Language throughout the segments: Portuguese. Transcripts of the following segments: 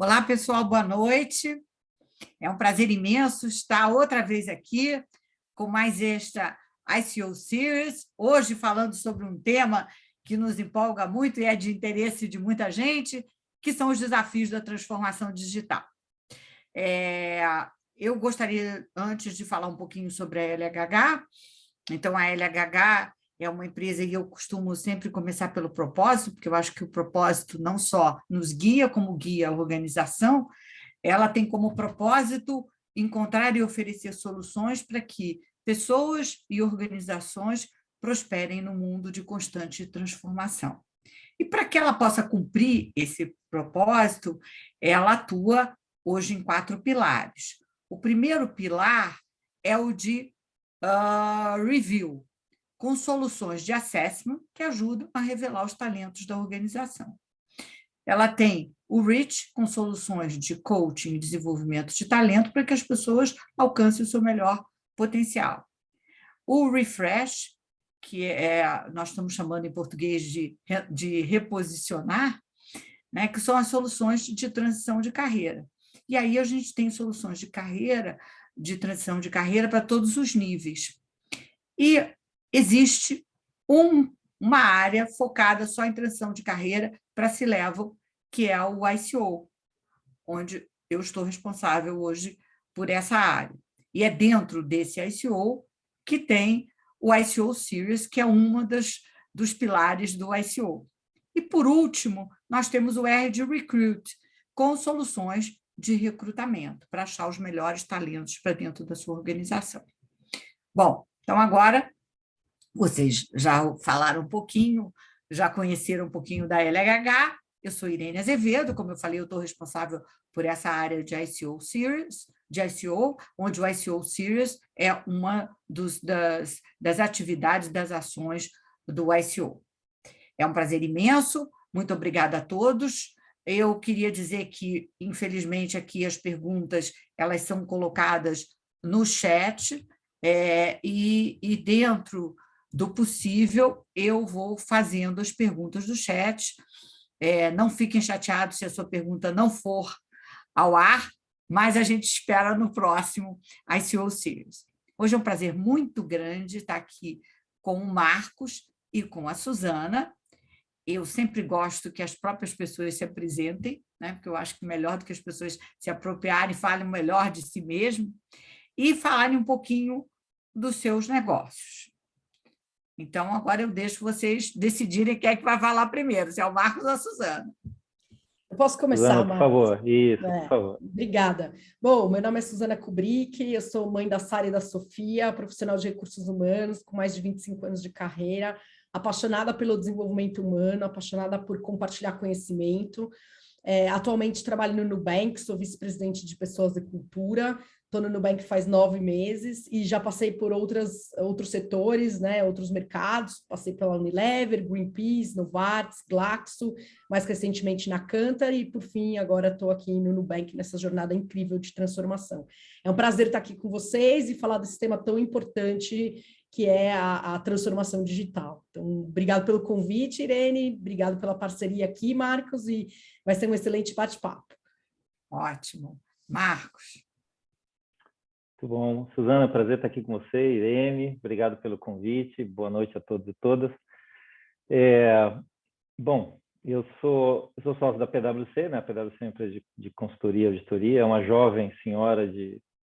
Olá, pessoal, boa noite. É um prazer imenso estar outra vez aqui com mais esta ICO Series, hoje falando sobre um tema que nos empolga muito e é de interesse de muita gente, que são os desafios da transformação digital. Eu gostaria, antes de falar um pouquinho sobre a LHH, então a LHH é uma empresa e eu costumo sempre começar pelo propósito, porque eu acho que o propósito não só nos guia, como guia a organização, ela tem como propósito encontrar e oferecer soluções para que pessoas e organizações prosperem no mundo de constante transformação. E para que ela possa cumprir esse propósito, ela atua hoje em 4 pilares. O primeiro pilar é o de review, com soluções de assessment que ajudam a revelar os talentos da organização. Ela tem o Reach, com soluções de coaching e desenvolvimento de talento para que as pessoas alcancem o seu melhor potencial. O Refresh, que nós estamos chamando em português de reposicionar, né, que são as soluções de transição de carreira. E aí a gente tem soluções de transição de carreira para todos os níveis. E existe uma área focada só em transição de carreira para C-Level, que é o ICO, onde eu estou responsável hoje por essa área. E é dentro desse ICO que tem o ICO Series, que é uma dos pilares do ICO. E, por último, nós temos o R de Recruit, com soluções de recrutamento, para achar os melhores talentos para dentro da sua organização. Bom, então agora vocês já falaram um pouquinho, já conheceram um pouquinho da LHH. Eu sou Irene Azevedo, como eu falei, eu estou responsável por essa área de ICO Series, de ICO, onde o ICO Series é uma das atividades, das ações do ICO. É um prazer imenso, muito obrigada a todos. Eu queria dizer que, infelizmente, aqui as perguntas elas são colocadas no chat, e dentro do possível, eu vou fazendo as perguntas do chat. Não fiquem chateados se a sua pergunta não for ao ar, mas a gente espera no próximo ICO Series. Hoje é um prazer muito grande estar aqui com o Marcos e com a Suzana. Eu sempre gosto que as próprias pessoas se apresentem, né? Porque eu acho que melhor do que as pessoas se apropriarem, falem melhor de si mesmo e falarem um pouquinho dos seus negócios. Então, agora eu deixo vocês decidirem quem é que vai falar primeiro, se é o Marcos ou a Suzana. Eu posso começar, Suzana, por favor. Isso, por favor. Obrigada. Bom, meu nome é Suzana Kubrick, eu sou mãe da Sara e da Sofia, profissional de recursos humanos, com mais de 25 anos de carreira, apaixonada pelo desenvolvimento humano, apaixonada por compartilhar conhecimento. Atualmente trabalho no Nubank, sou vice-presidente de Pessoas e Cultura, estou no Nubank faz 9 meses e já passei por outros setores, né, outros mercados, passei pela Unilever, Greenpeace, Novartis, Glaxo, mais recentemente na Cantar e, por fim, agora estou aqui no Nubank nessa jornada incrível de transformação. É um prazer estar aqui com vocês e falar desse tema tão importante que é a transformação digital. Então, obrigado pelo convite, Irene, obrigado pela parceria aqui, Marcos, e vai ser um excelente bate-papo. Ótimo. Marcos. Muito bom. Suzana, prazer estar aqui com você, Irene, obrigado pelo convite, boa noite a todos e todas. Bom, eu sou sócio da PwC, né? A PwC é uma empresa de consultoria e auditoria, é uma jovem senhora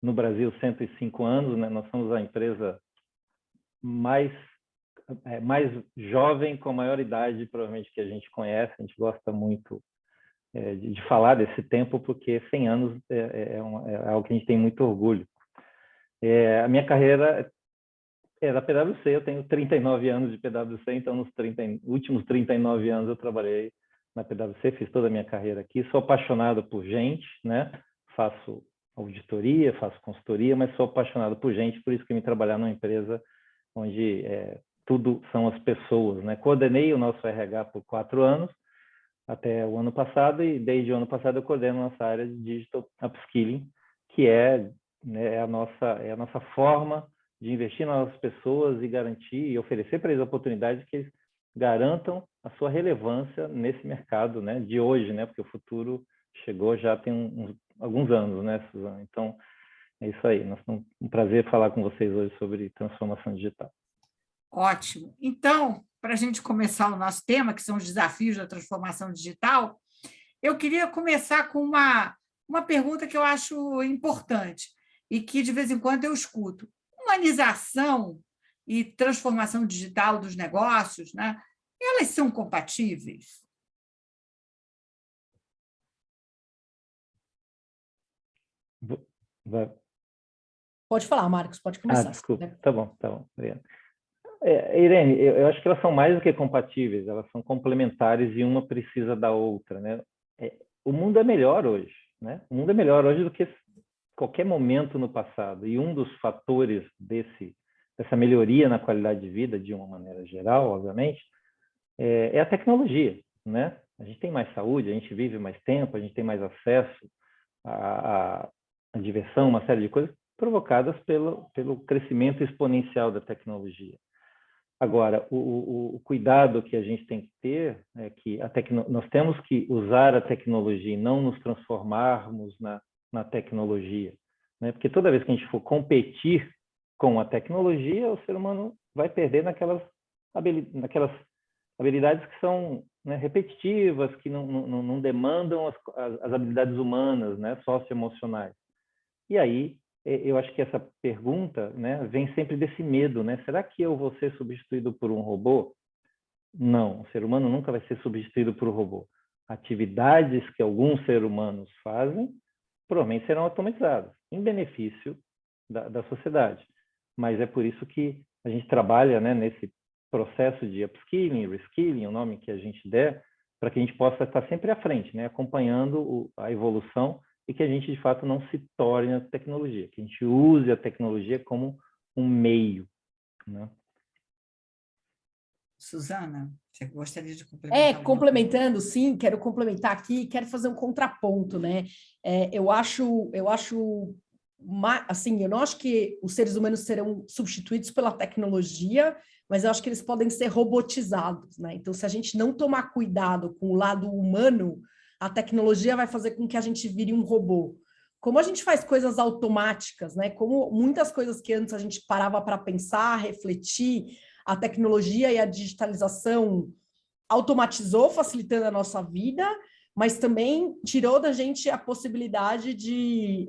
no Brasil, 105 anos, né? Nós somos a empresa mais jovem, com maior idade, provavelmente, que a gente conhece. A gente gosta muito de falar desse tempo, porque 100 anos é algo que a gente tem muito orgulho. A minha carreira é da PwC, eu tenho 39 anos de PwC, então nos últimos 39 anos eu trabalhei na PwC, fiz toda a minha carreira aqui, sou apaixonado por gente, né? Faço auditoria, faço consultoria, mas sou apaixonado por gente, por isso que me trabalhar numa empresa onde tudo são as pessoas, né? Coordenei o nosso RH por 4 anos, até o ano passado, e desde o ano passado eu coordeno a nossa área de Digital Upskilling, que é a nossa forma de investir nas nossas pessoas e garantir e oferecer para eles oportunidades que eles garantam a sua relevância nesse mercado, né, de hoje, né? Porque o futuro chegou já tem alguns anos, né, Suzana? Então, é isso aí. Um prazer falar com vocês hoje sobre transformação digital. Ótimo. Então, para a gente começar o nosso tema, que são os desafios da transformação digital, eu queria começar com uma pergunta que eu acho importante e que, de vez em quando, eu escuto. Humanização e transformação digital dos negócios, né? Elas são compatíveis? Pode falar, Marcos, pode começar. Desculpa. Tá bom. Obrigado. Irene, eu acho que elas são mais do que compatíveis, elas são complementares e uma precisa da outra, né? O mundo é melhor hoje, né? O mundo é melhor hoje do que qualquer momento no passado, e um dos fatores dessa melhoria na qualidade de vida, de uma maneira geral, obviamente, é a tecnologia, né? A gente tem mais saúde, a gente vive mais tempo, a gente tem mais acesso à diversão, uma série de coisas provocadas pelo crescimento exponencial da tecnologia. Agora, o cuidado que a gente tem que ter é que nós temos que usar a tecnologia e não nos transformarmos na tecnologia, né? Porque toda vez que a gente for competir com a tecnologia, o ser humano vai perder naquelas habilidades que são, né, repetitivas, que não demandam as habilidades humanas, né, socioemocionais. E aí, eu acho que essa pergunta, né, vem sempre desse medo, né? Será que eu vou ser substituído por um robô? Não, o ser humano nunca vai ser substituído por um robô. Atividades que alguns seres humanos fazem, provavelmente serão automatizadas, em benefício da sociedade. Mas é por isso que a gente trabalha, né, nesse processo de upskilling, reskilling, o nome que a gente der, para que a gente possa estar sempre à frente, né, acompanhando a evolução e que a gente, de fato, não se torne a tecnologia, que a gente use a tecnologia como um meio, né? Suzana, você gostaria de complementar? Complementando, sim, quero complementar aqui, quero fazer um contraponto, né? Eu acho, assim, eu não acho que os seres humanos serão substituídos pela tecnologia, mas eu acho que eles podem ser robotizados, né? Então, se a gente não tomar cuidado com o lado humano, a tecnologia vai fazer com que a gente vire um robô. Como a gente faz coisas automáticas, né? Como muitas coisas que antes a gente parava para pensar, refletir, a tecnologia e a digitalização automatizou, facilitando a nossa vida, mas também tirou da gente a possibilidade de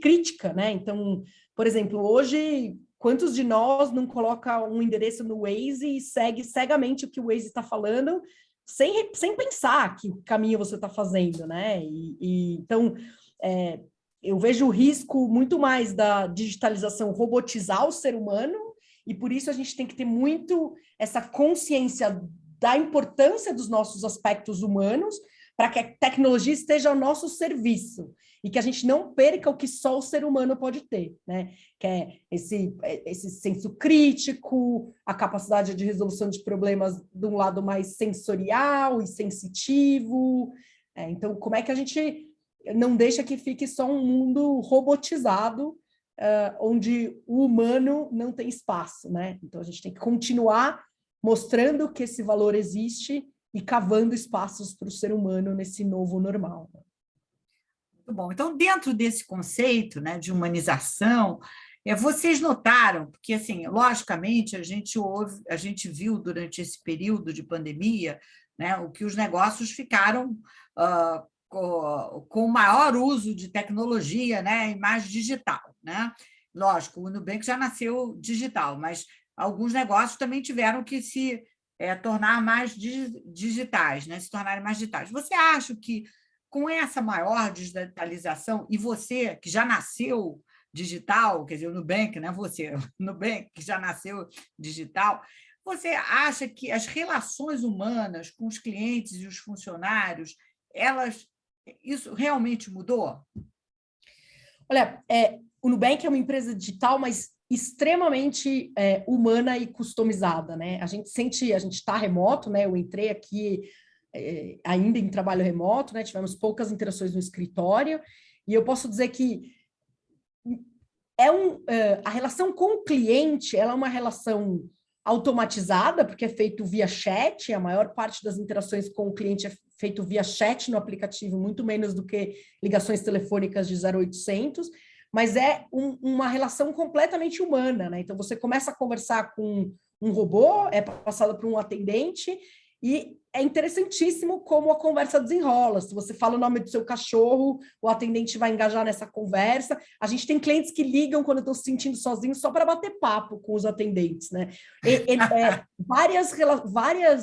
crítica, né? Então, por exemplo, hoje, quantos de nós não coloca um endereço no Waze e segue cegamente o que o Waze está falando, sem pensar que caminho você está fazendo, né? Então, eu vejo o risco muito mais da digitalização robotizar o ser humano, e por isso a gente tem que ter muito essa consciência da importância dos nossos aspectos humanos para que a tecnologia esteja ao nosso serviço e que a gente não perca o que só o ser humano pode ter, né? Que é esse senso crítico, a capacidade de resolução de problemas de um lado mais sensorial e sensitivo. Então, como é que a gente não deixa que fique só um mundo robotizado, onde o humano não tem espaço, né? Então, a gente tem que continuar mostrando que esse valor existe e cavando espaços para o ser humano nesse novo normal. Muito bom. Então, dentro desse conceito, né, de humanização, vocês notaram, porque, assim, logicamente, a gente viu durante esse período de pandemia, né, o que os negócios ficaram com o maior uso de tecnologia, né, e mais digital, né? Lógico, o Nubank já nasceu digital, mas alguns negócios também tiveram que se tornar mais digitais, né? Se tornarem mais digitais. Você acha que com essa maior digitalização, e você que já nasceu digital, quer dizer, o Nubank, né? Você, o Nubank que já nasceu digital, você acha que as relações humanas com os clientes e os funcionários, isso realmente mudou? Olha, o Nubank é uma empresa digital, mas extremamente humana e customizada, né? A gente está remoto, né? Eu entrei aqui ainda em trabalho remoto, né? Tivemos poucas interações no escritório, e eu posso dizer que a relação com o cliente, ela é uma relação automatizada, porque é feito via chat, a maior parte das interações com o cliente é feito via chat no aplicativo, muito menos do que ligações telefônicas de 0800, mas é uma relação completamente humana, né? Então, você começa a conversar com um robô, é passado por um atendente, e é interessantíssimo como a conversa desenrola. Se você fala o nome do seu cachorro, o atendente vai engajar nessa conversa. A gente tem clientes que ligam quando estão se sentindo sozinhos só para bater papo com os atendentes, né? Vários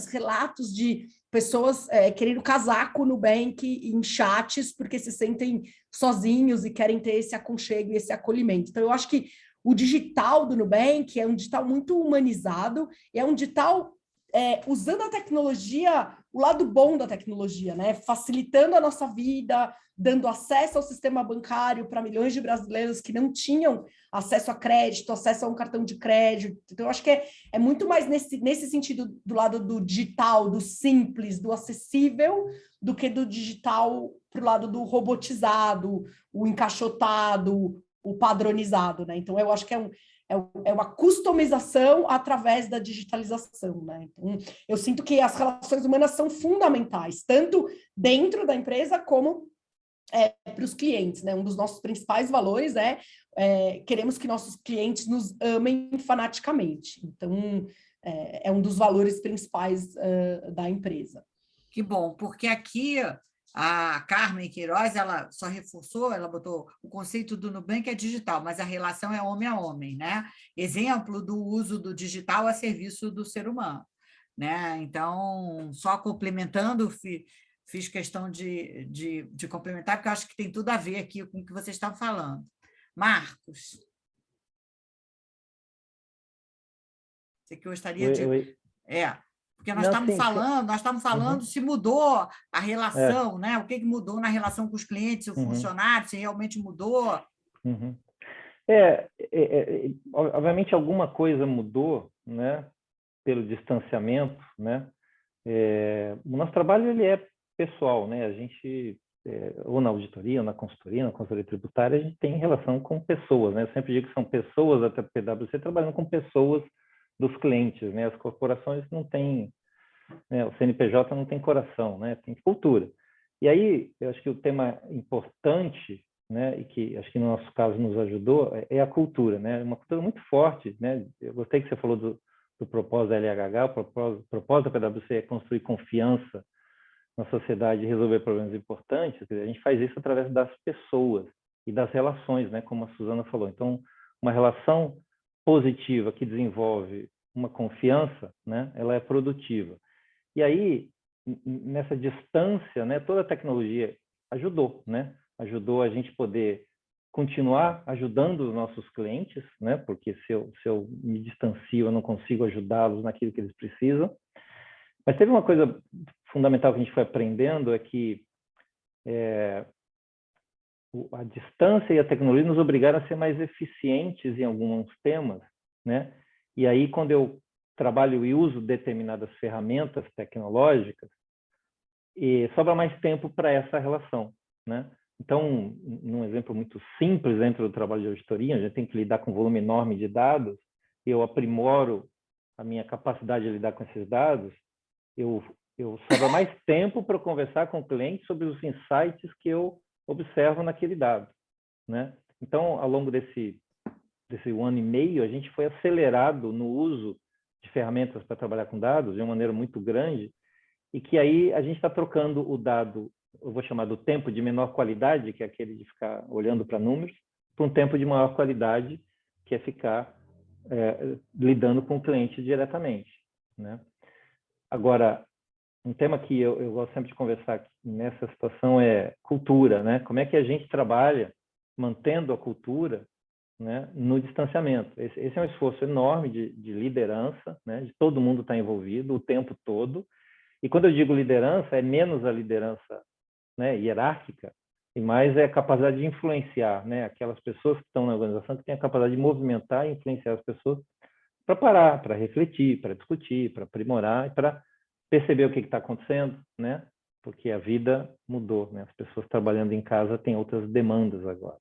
relatos de pessoas querendo casar com o Nubank em chats porque se sentem sozinhos e querem ter esse aconchego e esse acolhimento. Então, eu acho que o digital do Nubank é um digital muito humanizado, é um digital usando a tecnologia, o lado bom da tecnologia, né? Facilitando a nossa vida, dando acesso ao sistema bancário para milhões de brasileiros que não tinham acesso a crédito, acesso a um cartão de crédito. Então, eu acho que é muito mais nesse sentido do lado do digital, do simples, do acessível, do que do digital para o lado do robotizado, o encaixotado, o padronizado, né? Então, eu acho que é uma customização através da digitalização, né? Então, eu sinto que as relações humanas são fundamentais, tanto dentro da empresa como para os clientes, né? Um dos nossos principais valores queremos que nossos clientes nos amem fanaticamente. Então, é um dos valores principais da empresa. Que bom, porque aqui a Carmen Queiroz, ela só reforçou, ela botou o conceito do Nubank é digital, mas a relação é homem a homem, né? Exemplo do uso do digital a serviço do ser humano, né? Então, só complementando, fiz questão de complementar, porque eu acho que tem tudo a ver aqui com o que você está falando. Marcos, você que gostaria de... Porque nós estamos falando se mudou a relação, né? O que mudou na relação com os clientes, o funcionário, se realmente mudou. Obviamente alguma coisa mudou, né? Pelo distanciamento, né? O nosso trabalho ele é pessoal, né? A gente ou na auditoria, ou na consultoria tributária, a gente tem relação com pessoas, né? Eu sempre digo que são pessoas da PwC trabalhando com pessoas dos clientes, né? As corporações não têm, né? O CNPJ não tem coração, né? Tem cultura. E aí, eu acho que o tema importante, né? E que acho que no nosso caso nos ajudou é a cultura, né? Uma cultura muito forte, né? Eu gostei que você falou do propósito da LHH, o propósito da PwC é construir confiança na sociedade e resolver problemas importantes. Quer dizer, a gente faz isso através das pessoas e das relações, né? Como a Suzana falou. Então, uma relação positiva que desenvolve uma confiança, né? Ela é produtiva. E aí, nessa distância, né? Toda a tecnologia ajudou, né? Ajudou a gente poder continuar ajudando os nossos clientes, né? Porque se eu me distancio, eu não consigo ajudá-los naquilo que eles precisam. Mas teve uma coisa fundamental que a gente foi aprendendo, é que a distância e a tecnologia nos obrigaram a ser mais eficientes em alguns temas, né? E aí, quando eu trabalho e uso determinadas ferramentas tecnológicas, sobra mais tempo para essa relação, né? Então, num exemplo muito simples dentro do trabalho de auditoria, a gente tem que lidar com um volume enorme de dados, eu aprimoro a minha capacidade de lidar com esses dados, eu sobra mais tempo para conversar com o cliente sobre os insights que eu observo naquele dado, né? Então, ao longo desse 1 ano e meio, a gente foi acelerado no uso de ferramentas para trabalhar com dados de uma maneira muito grande, e que aí a gente está trocando o dado, eu vou chamar do tempo de menor qualidade, que é aquele de ficar olhando para números, para um tempo de maior qualidade, que é ficar lidando com o cliente diretamente, né? Agora, um tema que eu gosto sempre de conversar aqui nessa situação é cultura, né? Como é que a gente trabalha mantendo a cultura, né, no distanciamento. Esse é um esforço enorme de liderança, né? De todo mundo estar envolvido o tempo todo. E quando eu digo liderança, é menos a liderança, né, hierárquica, e mais é a capacidade de influenciar, né? Aquelas pessoas que estão na organização que têm a capacidade de movimentar e influenciar as pessoas para parar, para refletir, para discutir, para aprimorar e para perceber o que está acontecendo, né? Porque a vida mudou, né? As pessoas trabalhando em casa têm outras demandas agora.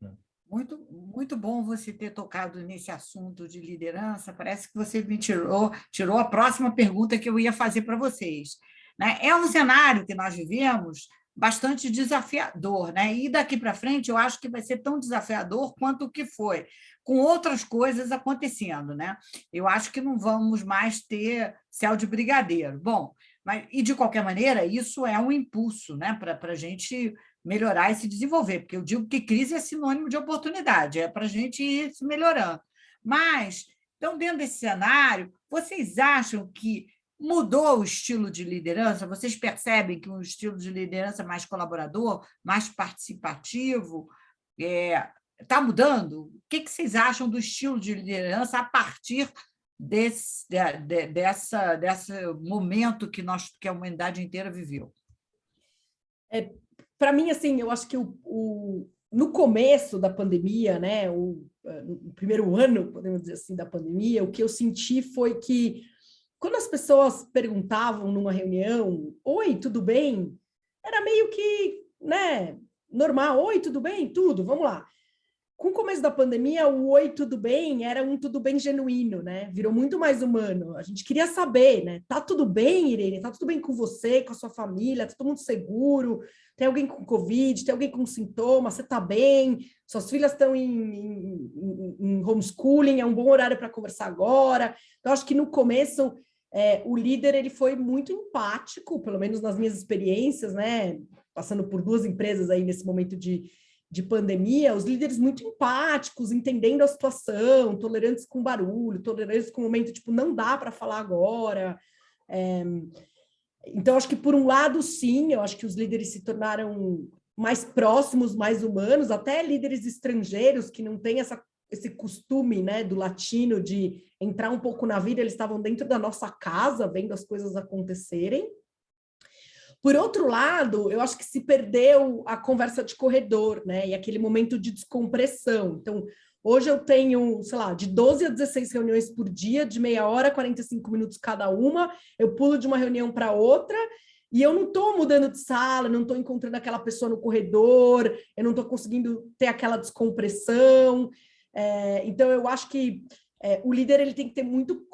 Né? Muito, muito bom você ter tocado nesse assunto de liderança. Parece que você me tirou a próxima pergunta que eu ia fazer para vocês. né? É um cenário que nós vivemos bastante desafiador, né? E daqui para frente eu acho que vai ser tão desafiador quanto o que foi, com outras coisas acontecendo, né? Eu acho que não vamos mais ter céu de brigadeiro. Bom, mas, e de qualquer maneira, isso é um impulso, né, para a gente melhorar e se desenvolver, porque eu digo que crise é sinônimo de oportunidade, é para a gente ir se melhorando. Mas, então, dentro desse cenário, vocês acham que mudou o estilo de liderança? Vocês percebem que um estilo de liderança mais colaborador, mais participativo, está mudando? O que vocês acham do estilo de liderança a partir desse momento que a humanidade inteira viveu? Para mim, assim, eu acho que no começo da pandemia, né, no primeiro ano, podemos dizer assim, da pandemia, o que eu senti foi que quando as pessoas perguntavam numa reunião, oi, tudo bem? Era meio que, né, normal, oi, tudo bem? Tudo, vamos lá. Com o começo da pandemia, o oi, tudo bem, era um tudo bem genuíno, né? Virou muito mais humano. A gente queria saber, né? Tá tudo bem, Irene? Tá tudo bem com você, com a sua família? Tá todo mundo seguro? Tem alguém com Covid? Tem alguém com sintomas? Você tá bem? Suas filhas estão em homeschooling? É um bom horário para conversar agora? Então, acho que no começo, o líder ele foi muito empático, pelo menos nas minhas experiências, né? Passando por 2 empresas aí nesse momento de pandemia, os líderes muito empáticos, entendendo a situação, tolerantes com barulho, tolerantes com o momento, tipo, não dá para falar agora. Então, acho que, por um lado, sim, eu acho que os líderes se tornaram mais próximos, mais humanos, até líderes estrangeiros que não têm esse costume, né, do latino de entrar um pouco na vida, eles estavam dentro da nossa casa, vendo as coisas acontecerem. Por outro lado, eu acho que se perdeu a conversa de corredor, né? E aquele momento de descompressão. Então, hoje eu tenho, sei lá, de 12 a 16 reuniões por dia, de meia hora, 45 minutos cada uma. Eu pulo de uma reunião para outra e eu não estou mudando de sala, não estou encontrando aquela pessoa no corredor, eu não estou conseguindo ter aquela descompressão. Então, eu acho que o líder ele tem que ter muito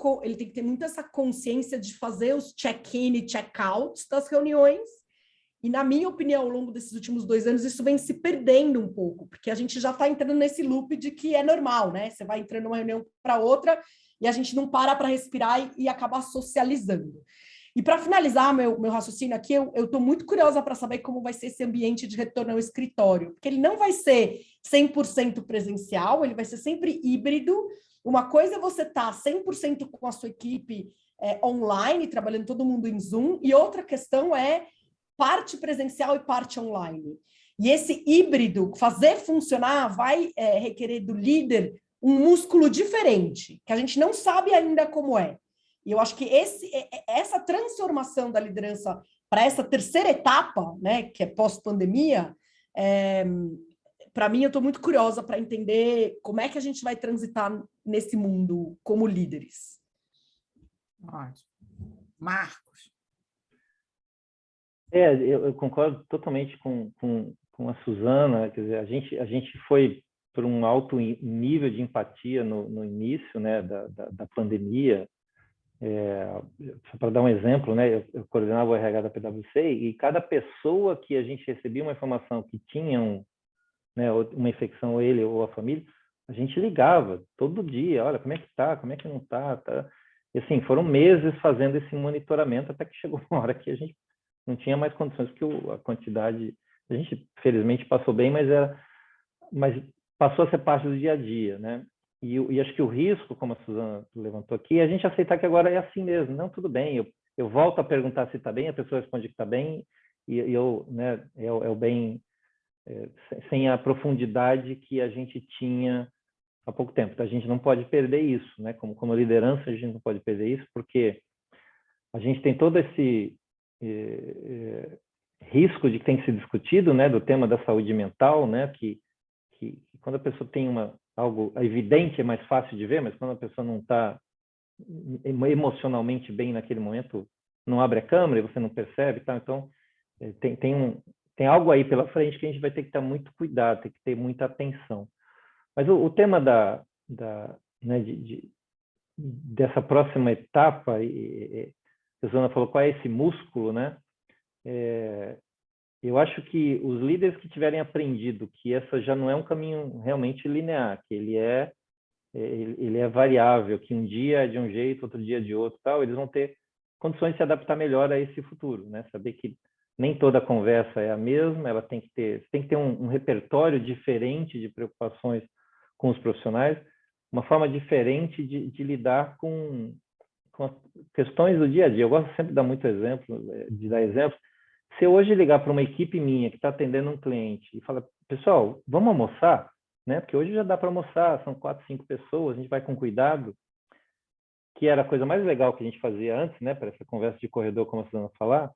essa consciência de fazer os check-in e check-outs das reuniões. E, na minha opinião, ao longo desses últimos 2 anos, isso vem se perdendo um pouco, porque a gente já está entrando nesse loop de que é normal, né? Você vai entrando de uma reunião para outra e a gente não para respirar e acabar socializando. E para finalizar meu raciocínio aqui, eu estou muito curiosa para saber como vai ser esse ambiente de retorno ao escritório, porque ele não vai ser 100% presencial, ele vai ser sempre híbrido. Uma coisa é você estar 100% com a sua equipe online, trabalhando todo mundo em Zoom, e outra questão é parte presencial e parte online. E esse híbrido, fazer funcionar, vai requerer do líder um músculo diferente, que a gente não sabe ainda como é. E eu acho que essa transformação da liderança para essa terceira etapa, né, que é pós-pandemia, para mim, eu estou muito curiosa para entender como é que a gente vai transitar nesse mundo como líderes. Ótimo. Marcos. Eu concordo totalmente com a Suzana. Quer dizer, a gente foi por um alto nível de empatia no início, né, da pandemia. Para dar um exemplo, né, eu coordenava o RH da PwC e cada pessoa que a gente recebia uma informação que tinha né, uma infecção, ou ele ou a família, a gente ligava todo dia, olha, como é que tá, como é que não tá, tá. E assim, foram meses fazendo esse monitoramento até que chegou uma hora que a gente não tinha mais condições, porque a quantidade, a gente felizmente passou bem, mas passou a ser parte do dia a dia, né? E acho que o risco, como a Suzana levantou aqui, é a gente aceitar que agora é assim mesmo, não, tudo bem, eu volto a perguntar se está bem, a pessoa responde que está bem, e eu, né, é o bem, sem a profundidade que a gente tinha há pouco tempo. Então, a gente não pode perder isso, né? Como liderança, a gente não pode perder isso, porque a gente tem todo esse risco de que tem que ser discutido, né, do tema da saúde mental, né, que quando a pessoa tem algo evidente é mais fácil de ver, mas quando a pessoa não está emocionalmente bem naquele momento, não abre a câmera e você não percebe, tá? Então tem algo aí pela frente que a gente vai ter que ter muito cuidado, tem que ter muita atenção. Mas o tema né, dessa próxima etapa a Suzana falou, qual é esse músculo, né? Eu acho que os líderes que tiverem aprendido que essa já não é um caminho realmente linear, que ele é variável, que um dia é de um jeito, outro dia é de outro, tal, eles vão ter condições de se adaptar melhor a esse futuro, né? Saber que nem toda conversa é a mesma, ela tem que ter um repertório diferente de preocupações com os profissionais, uma forma diferente de lidar com as questões do dia a dia. Eu gosto sempre de dar exemplo. Se eu hoje ligar para uma equipe minha que está atendendo um cliente e falar, pessoal, vamos almoçar? Né? Porque hoje já dá para almoçar, são 4, 5 pessoas, a gente vai com cuidado, que era a coisa mais legal que a gente fazia antes, né? Para essa conversa de corredor, como a Suzana falar.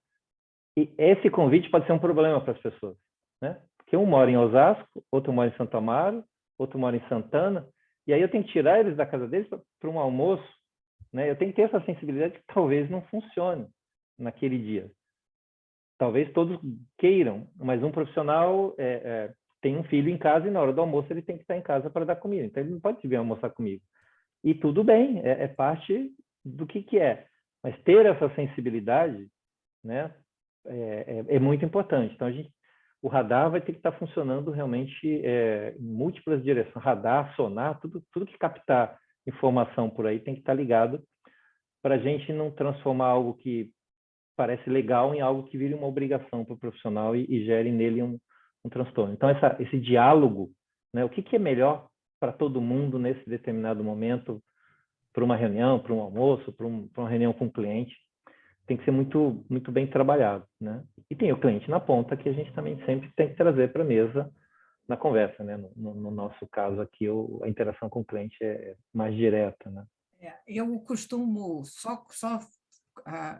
E esse convite pode ser um problema para as pessoas, né? Porque um mora em Osasco, outro mora em Santo Amaro, outro mora em Santana, e aí eu tenho que tirar eles da casa deles para um almoço, né? Eu tenho que ter essa sensibilidade que talvez não funcione naquele dia. Talvez todos queiram, mas um profissional tem um filho em casa e na hora do almoço ele tem que estar em casa para dar comida. Então ele não pode vir almoçar comigo. E tudo bem, é parte do que é. Mas ter essa sensibilidade, né, é muito importante. Então o radar vai ter que estar funcionando realmente em múltiplas direções. Radar, sonar, tudo que captar informação por aí tem que estar ligado para a gente não transformar algo que parece legal em algo que vire uma obrigação para o profissional e gere nele um transtorno. Então, esse diálogo, né, o que é melhor para todo mundo nesse determinado momento, para uma reunião, para um almoço, para uma reunião com o cliente, tem que ser muito, muito bem trabalhado, né? E tem o cliente na ponta que a gente também sempre tem que trazer para a mesa na conversa, né? No nosso caso aqui, a interação com o cliente é mais direta, né? Eu costumo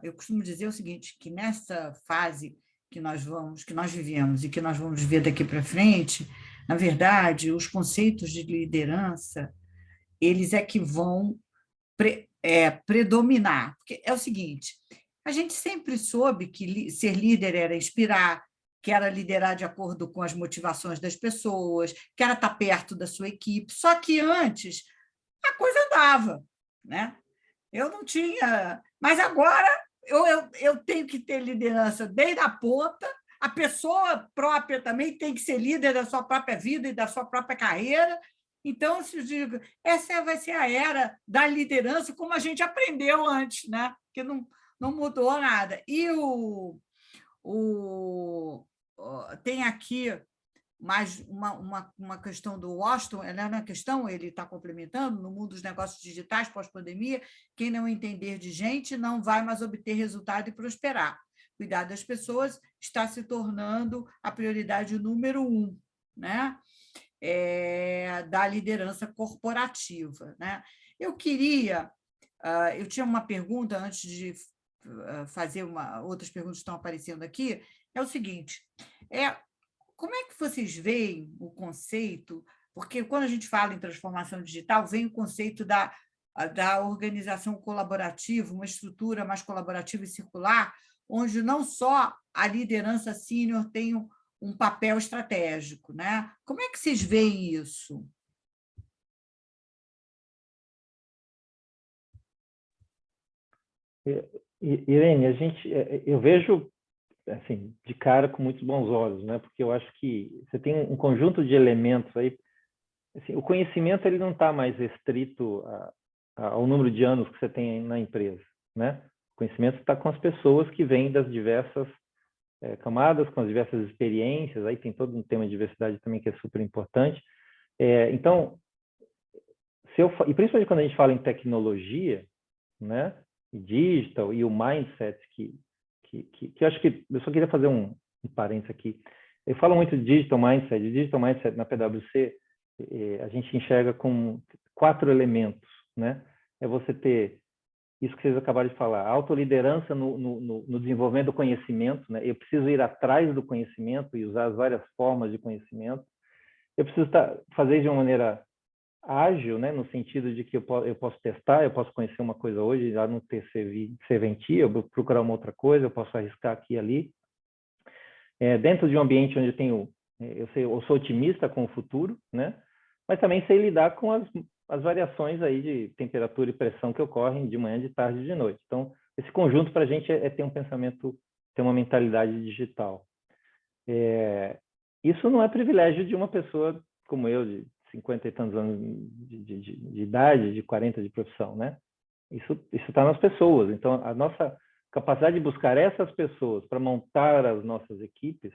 eu costumo dizer o seguinte, que nessa fase que nós vivemos e que nós vamos ver daqui para frente, na verdade, os conceitos de liderança, eles é que vão predominar. Porque é o seguinte, a gente sempre soube que ser líder era inspirar, que era liderar de acordo com as motivações das pessoas, que era estar perto da sua equipe. Só que antes a coisa andava, né? Eu não tinha, mas agora eu tenho que ter liderança desde a ponta, a pessoa própria também tem que ser líder da sua própria vida e da sua própria carreira. Então, eu digo, essa vai ser a era da liderança, como a gente aprendeu antes, né? Que não mudou nada. E tem aqui mais uma questão do Washington, ela é uma questão, ele está complementando, no mundo dos negócios digitais pós-pandemia, quem não entender de gente não vai mais obter resultado e prosperar. Cuidar das pessoas está se tornando a prioridade número 1, né? Da liderança corporativa, né? Eu tinha uma pergunta antes de fazer outras perguntas que estão aparecendo aqui, é o seguinte, como é que vocês veem o conceito? Porque quando a gente fala em transformação digital, vem o conceito da organização colaborativa, uma estrutura mais colaborativa e circular, onde não só a liderança sênior tem um papel estratégico, né? Como é que vocês veem isso? Irene, eu vejo assim, de cara com muitos bons olhos, né? Porque eu acho que você tem um conjunto de elementos aí. Assim, o conhecimento ele não está mais restrito ao número de anos que você tem na empresa, né? O conhecimento está com as pessoas que vêm das diversas camadas, com as diversas experiências. Aí tem todo um tema de diversidade também que é super importante. Então, e principalmente quando a gente fala em tecnologia, né? E digital e o mindset que eu acho que eu só queria fazer um parênteses aqui. Eu falo muito de digital mindset. Digital mindset na PwC a gente enxerga com 4 elementos, né? É você ter isso que vocês acabaram de falar, autoliderança no desenvolvimento do conhecimento, né? Eu preciso ir atrás do conhecimento e usar as várias formas de conhecimento. Eu preciso fazer de uma maneira ágil, né, no sentido de que eu posso testar, eu posso conhecer uma coisa hoje, já não ter serventia, eu vou procurar uma outra coisa, eu posso arriscar aqui e ali. Dentro de um ambiente onde eu sou otimista com o futuro, né, mas também sei lidar com as variações aí de temperatura e pressão que ocorrem de manhã, de tarde e de noite. Então, esse conjunto para a gente é ter um pensamento, ter uma mentalidade digital. Isso não é privilégio de uma pessoa como eu, de 50 e tantos anos de idade, de 40 de profissão, né? Isso está nas pessoas. Então, a nossa capacidade de buscar essas pessoas para montar as nossas equipes,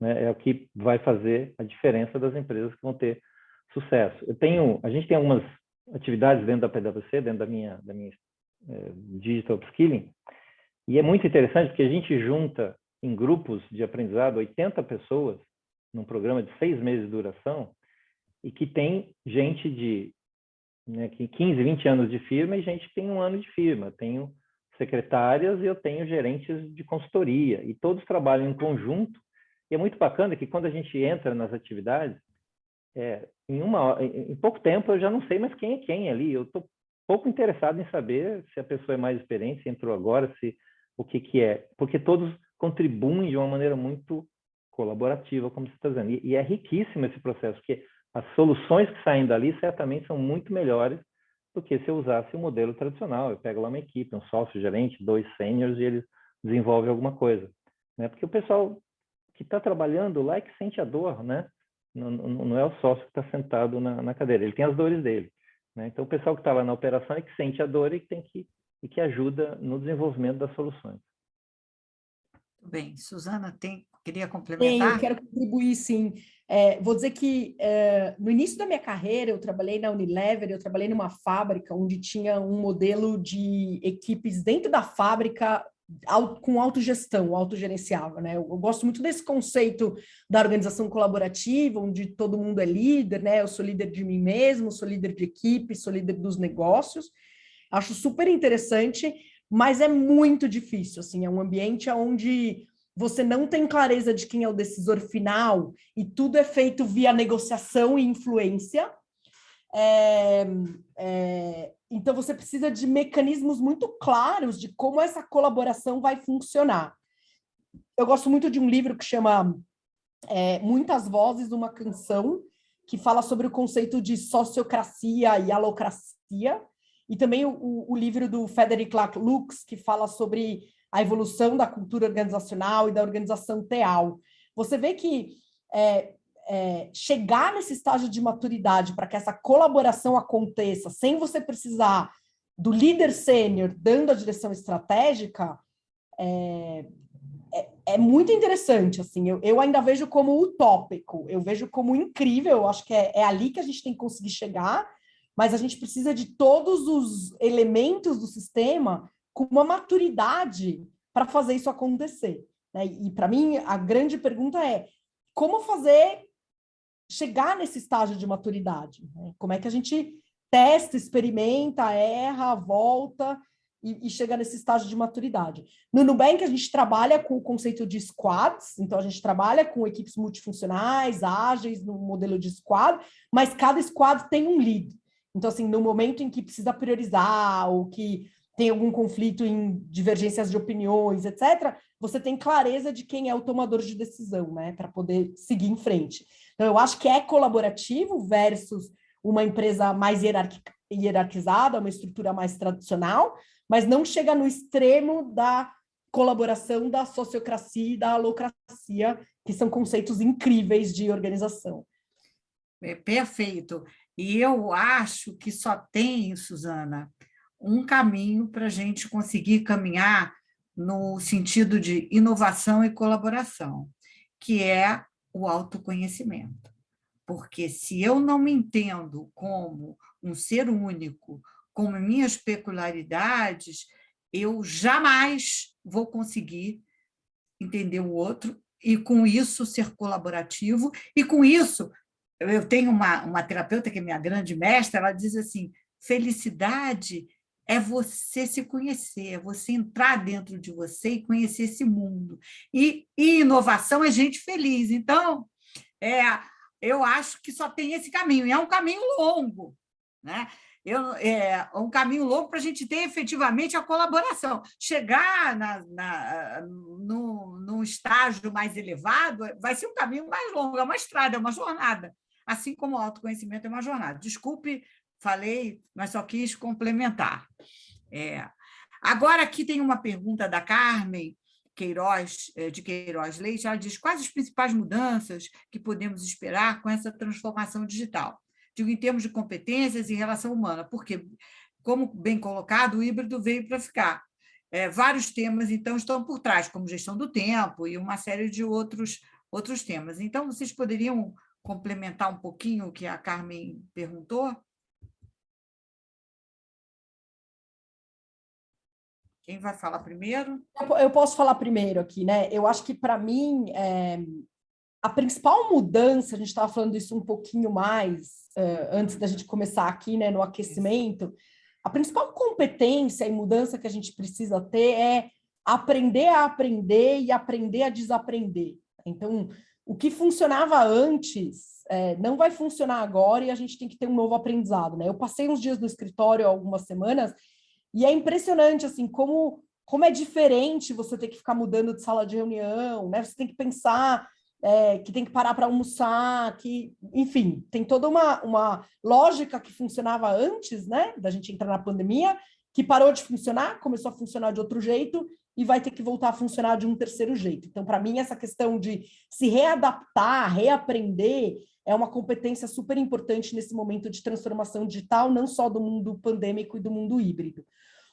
né, é o que vai fazer a diferença das empresas que vão ter sucesso. A gente tem algumas atividades dentro da PwC, dentro da minha Digital Upskilling, e é muito interessante porque a gente junta em grupos de aprendizado 80 pessoas num programa de 6 meses de duração e que tem gente de 15, 20 anos de firma e gente que tem 1 ano de firma. Tenho secretárias e eu tenho gerentes de consultoria e todos trabalham em conjunto. E é muito bacana que quando a gente entra nas atividades, em pouco tempo eu já não sei mais quem é quem ali. Eu estou pouco interessado em saber se a pessoa é mais experiente, se entrou agora, o que é. Porque todos contribuem de uma maneira muito colaborativa, como você está dizendo. E é riquíssimo esse processo, porque as soluções que saem dali certamente são muito melhores do que se eu usasse o modelo tradicional. Eu pego lá uma equipe, um sócio, gerente, 2 sêniores e eles desenvolvem alguma coisa. Né? Porque o pessoal que está trabalhando lá é que sente a dor, né? Não é o sócio que está sentado na cadeira, ele tem as dores dele. Né? Então, o pessoal que está lá na operação é que sente a dor e que ajuda no desenvolvimento das soluções. Muito bem. Suzana, queria Eu complementar? quero contribuir, sim. Vou dizer que no início da minha carreira, eu trabalhei na Unilever, eu trabalhei numa fábrica onde tinha um modelo de equipes dentro da fábrica com autogestão, autogerenciável, né? Eu gosto muito desse conceito da organização colaborativa, onde todo mundo é líder, né? Eu sou líder de mim mesmo, sou líder de equipe, sou líder dos negócios. Acho super interessante, mas é muito difícil, assim, é um ambiente onde você não tem clareza de quem é o decisor final e tudo é feito via negociação e influência. Então, você precisa de mecanismos muito claros de como essa colaboração vai funcionar. Eu gosto muito de um livro que chama Muitas Vozes, uma Canção, que fala sobre o conceito de sociocracia e alocracia, e também o livro do Frederick Lux, que fala sobre a evolução da cultura organizacional e da organização teal. Você vê que chegar nesse estágio de maturidade para que essa colaboração aconteça sem você precisar do líder sênior dando a direção estratégica é muito interessante. Assim, eu ainda vejo como utópico, eu vejo como incrível, eu acho que é ali que a gente tem que conseguir chegar, mas a gente precisa de todos os elementos do sistema com uma maturidade para fazer isso acontecer. Né? E, para mim, a grande pergunta é como chegar nesse estágio de maturidade? Né? Como é que a gente testa, experimenta, erra, volta e chega nesse estágio de maturidade? No Nubank, a gente trabalha com o conceito de squads, então a gente trabalha com equipes multifuncionais, ágeis, no modelo de squad, mas cada squad tem um lead. Então, assim, no momento em que precisa priorizar ou que tem algum conflito em divergências de opiniões, etc., você tem clareza de quem é o tomador de decisão, né, para poder seguir em frente. Então, eu acho que é colaborativo versus uma empresa mais hierarquizada, uma estrutura mais tradicional, mas não chega no extremo da colaboração, da sociocracia e da alocracia, que são conceitos incríveis de organização. Perfeito. E eu acho que só tem, Suzana, um caminho para a gente conseguir caminhar no sentido de inovação e colaboração, que é o autoconhecimento. Porque se eu não me entendo como um ser único, com minhas peculiaridades, eu jamais vou conseguir entender o outro e, com isso, ser colaborativo. E, com isso, eu tenho uma terapeuta que é minha grande mestra, ela diz assim, felicidade é você se conhecer, é você entrar dentro de você e conhecer esse mundo. E inovação é gente feliz. Então, eu acho que só tem esse caminho, e é um caminho longo, né? É um caminho longo para a gente ter efetivamente a colaboração. Chegar num estágio mais elevado vai ser um caminho mais longo, é uma estrada, é uma jornada, assim como o autoconhecimento é uma jornada. Desculpe, falei, mas só quis complementar. Agora, aqui tem uma pergunta da Carmen Queiroz, de Queiroz Leite. Ela diz: quais as principais mudanças que podemos esperar com essa transformação digital? Digo, em termos de competências e relação humana, porque, como bem colocado, o híbrido veio para ficar. Vários temas, então, estão por trás, como gestão do tempo e uma série de outros temas. Então, vocês poderiam complementar um pouquinho o que a Carmen perguntou? Quem vai falar primeiro? Eu posso falar primeiro aqui, né? Eu acho que, para mim, a principal mudança, a gente estava falando isso um pouquinho mais antes da gente começar aqui, né, no aquecimento, a principal competência e mudança que a gente precisa ter é aprender a aprender e aprender a desaprender. Então, o que funcionava antes não vai funcionar agora e a gente tem que ter um novo aprendizado, né? Eu passei uns dias no escritório, algumas semanas, e é impressionante, assim, como é diferente você ter que ficar mudando de sala de reunião, né? Você tem que pensar que tem que parar para almoçar, que, enfim, tem toda uma lógica que funcionava antes, né, da gente entrar na pandemia, que parou de funcionar, começou a funcionar de outro jeito e vai ter que voltar a funcionar de um terceiro jeito. Então, para mim, essa questão de se readaptar, reaprender, é uma competência super importante nesse momento de transformação digital, não só do mundo pandêmico e do mundo híbrido.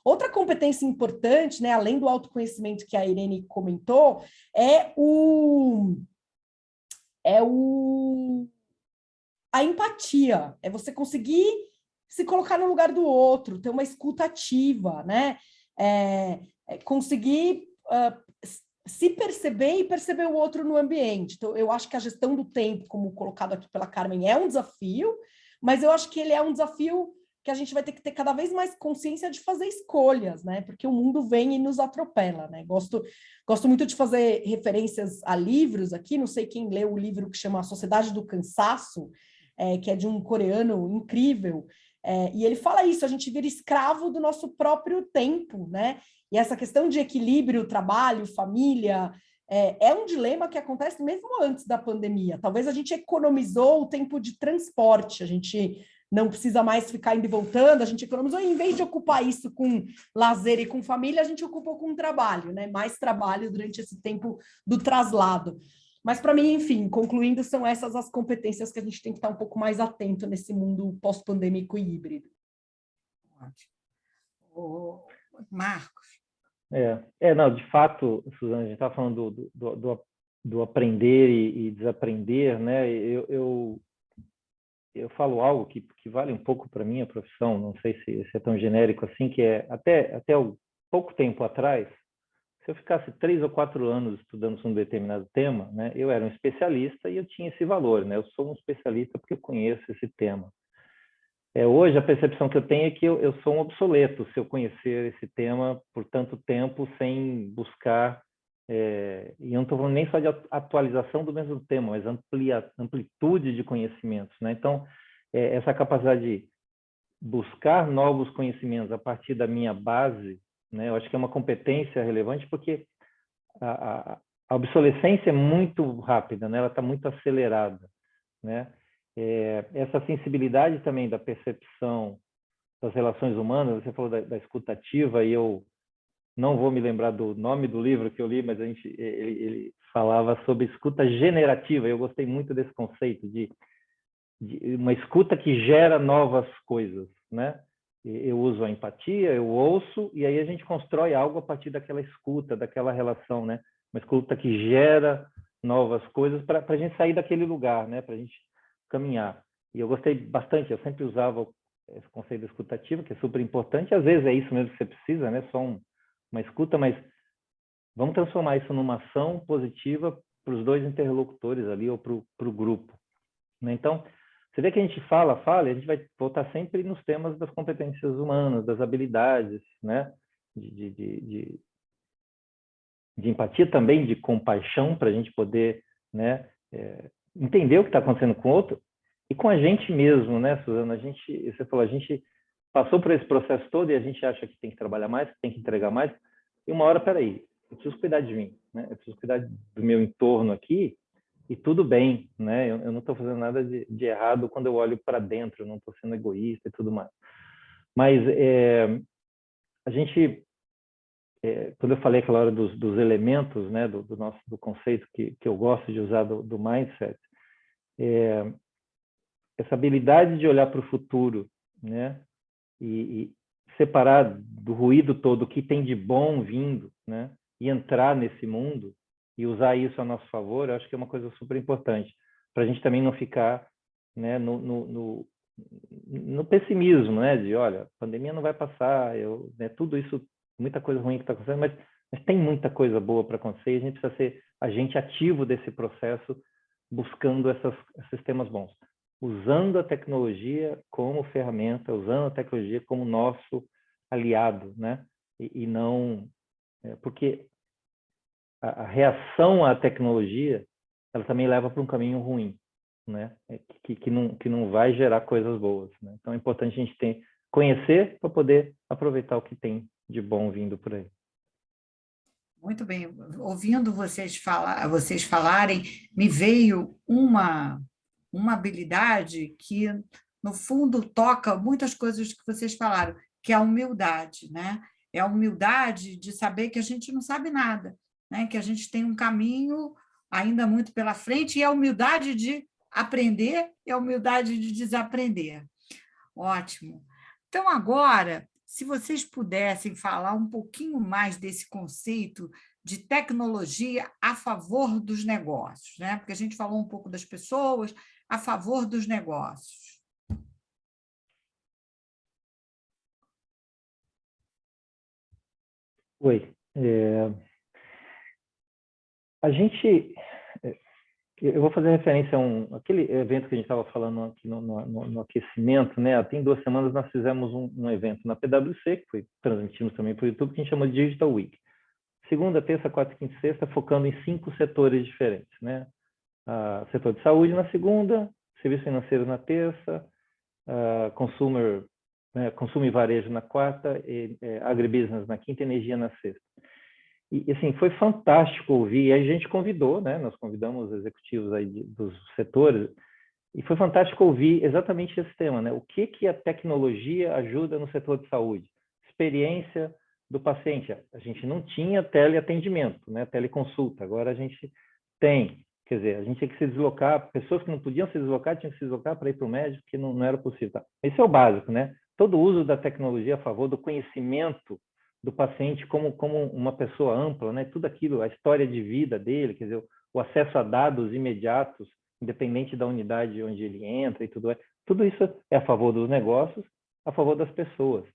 Outra competência importante, né, além do autoconhecimento que a Irene comentou, é a empatia, é você conseguir se colocar no lugar do outro, ter uma escuta ativa, né? Conseguir se perceber e perceber o outro no ambiente. Então, eu acho que a gestão do tempo, como colocado aqui pela Carmen, é um desafio, mas eu acho que ele é um desafio que a gente vai ter que ter cada vez mais consciência de fazer escolhas, né? Porque o mundo vem e nos atropela, né? Gosto muito de fazer referências a livros aqui, não sei quem leu o livro que chama A Sociedade do Cansaço, que é de um coreano incrível, e ele fala isso, a gente vira escravo do nosso próprio tempo, né? E essa questão de equilíbrio, trabalho, família, é um dilema que acontece mesmo antes da pandemia. Talvez a gente economizou o tempo de transporte, a gente não precisa mais ficar indo e voltando, a gente economizou, e em vez de ocupar isso com lazer e com família, a gente ocupou com trabalho, né? Mais trabalho durante esse tempo do traslado. Mas, para mim, enfim, concluindo, são essas as competências que a gente tem que estar um pouco mais atento nesse mundo pós-pandêmico e híbrido. Ótimo. Marcos. Não, de fato, Suzana, a gente está falando do aprender e desaprender, né? Eu falo algo que vale um pouco para a minha profissão, não sei se é tão genérico assim, que é até pouco tempo atrás, se eu ficasse 3 ou 4 anos estudando sobre um determinado tema, né, eu era um especialista e eu tinha esse valor, né? Eu sou um especialista porque eu conheço esse tema. Hoje, a percepção que eu tenho é que eu sou um obsoleto se eu conhecer esse tema por tanto tempo sem buscar, e eu não estou falando nem só de atualização do mesmo tema, mas amplitude de conhecimentos, né? Então, essa capacidade de buscar novos conhecimentos a partir da minha base, né, eu acho que é uma competência relevante, porque a obsolescência é muito rápida, né? Ela está muito acelerada, né? Essa sensibilidade também da percepção das relações humanas, você falou da escuta ativa, e eu não vou me lembrar do nome do livro que eu li, mas ele falava sobre escuta generativa, e eu gostei muito desse conceito de uma escuta que gera novas coisas, né? Eu uso a empatia, eu ouço, e aí a gente constrói algo a partir daquela escuta, daquela relação, né? Uma escuta que gera novas coisas para a gente sair daquele lugar, né? Para a gente caminhar. E eu gostei bastante, eu sempre usava esse conceito da escuta ativa, que é super importante, às vezes é isso mesmo que você precisa, né? Só uma escuta, mas vamos transformar isso numa ação positiva para os dois interlocutores ali, ou para o grupo, né? Então, você vê que a gente fala, e a gente vai voltar sempre nos temas das competências humanas, das habilidades, né? De empatia também, de compaixão, para a gente poder, né, entender o que está acontecendo com o outro e com a gente mesmo, né, Suzana? Você falou, a gente passou por esse processo todo e a gente acha que tem que trabalhar mais, que tem que entregar mais, e uma hora, peraí, eu preciso cuidar de mim, né? Eu preciso cuidar do meu entorno aqui, e tudo bem, né? Eu não estou fazendo nada de errado quando eu olho para dentro, eu não estou sendo egoísta e tudo mais. Mas a gente quando eu falei aquela hora dos elementos, né, do conceito que eu gosto de usar do mindset, essa habilidade de olhar para o futuro, né, e separar do ruído todo o que tem de bom vindo, né, e entrar nesse mundo e usar isso a nosso favor, eu acho que é uma coisa super importante, para a gente também não ficar, né, no pessimismo, né, de, olha, a pandemia não vai passar, né, tudo isso, muita coisa ruim que está acontecendo, mas tem muita coisa boa para acontecer e a gente precisa ser agente ativo desse processo, buscando esses temas bons, usando a tecnologia como ferramenta, usando a tecnologia como nosso aliado, né? E não... porque a reação à tecnologia, ela também leva para um caminho ruim, né? Que não vai gerar coisas boas, né? Então é importante a gente conhecer para poder aproveitar o que tem de bom vindo por aí. Muito bem. Ouvindo vocês falarem, me veio uma habilidade que, no fundo, toca muitas coisas que vocês falaram, que é a humildade, né? É a humildade de saber que a gente não sabe nada, né? Que a gente tem um caminho ainda muito pela frente, e a humildade de aprender e a humildade de desaprender. Ótimo. Então, agora, se vocês pudessem falar um pouquinho mais desse conceito de tecnologia a favor dos negócios, né? Porque a gente falou um pouco das pessoas a favor dos negócios. Oi. A gente... Eu vou fazer referência a aquele evento que a gente estava falando aqui no aquecimento, né? Tem 2 semanas nós fizemos um evento na PwC, que transmitimos também para o YouTube, que a gente chama de Digital Week. Segunda, terça, quarta, quinta e sexta, focando em 5 setores diferentes, né? Setor de saúde na segunda, serviços financeiros na terça, consumo e varejo na quarta, agribusiness na quinta, energia na sexta. E assim, foi fantástico ouvir, e a gente convidou, né? Nós convidamos os executivos aí dos setores, e foi fantástico ouvir exatamente esse tema, né? O que a tecnologia ajuda no setor de saúde? Experiência do paciente. A gente não tinha teleatendimento, né? Teleconsulta, agora a gente tem. Quer dizer, a gente tinha que se deslocar, pessoas que não podiam se deslocar, tinham que se deslocar para ir para o médico, que não era possível. Tá? Esse é o básico, né? Todo o uso da tecnologia a favor do conhecimento do paciente como uma pessoa ampla, né? Tudo aquilo, a história de vida dele, quer dizer, o acesso a dados imediatos, independente da unidade onde ele entra e tudo isso é a favor dos negócios, a favor das pessoas.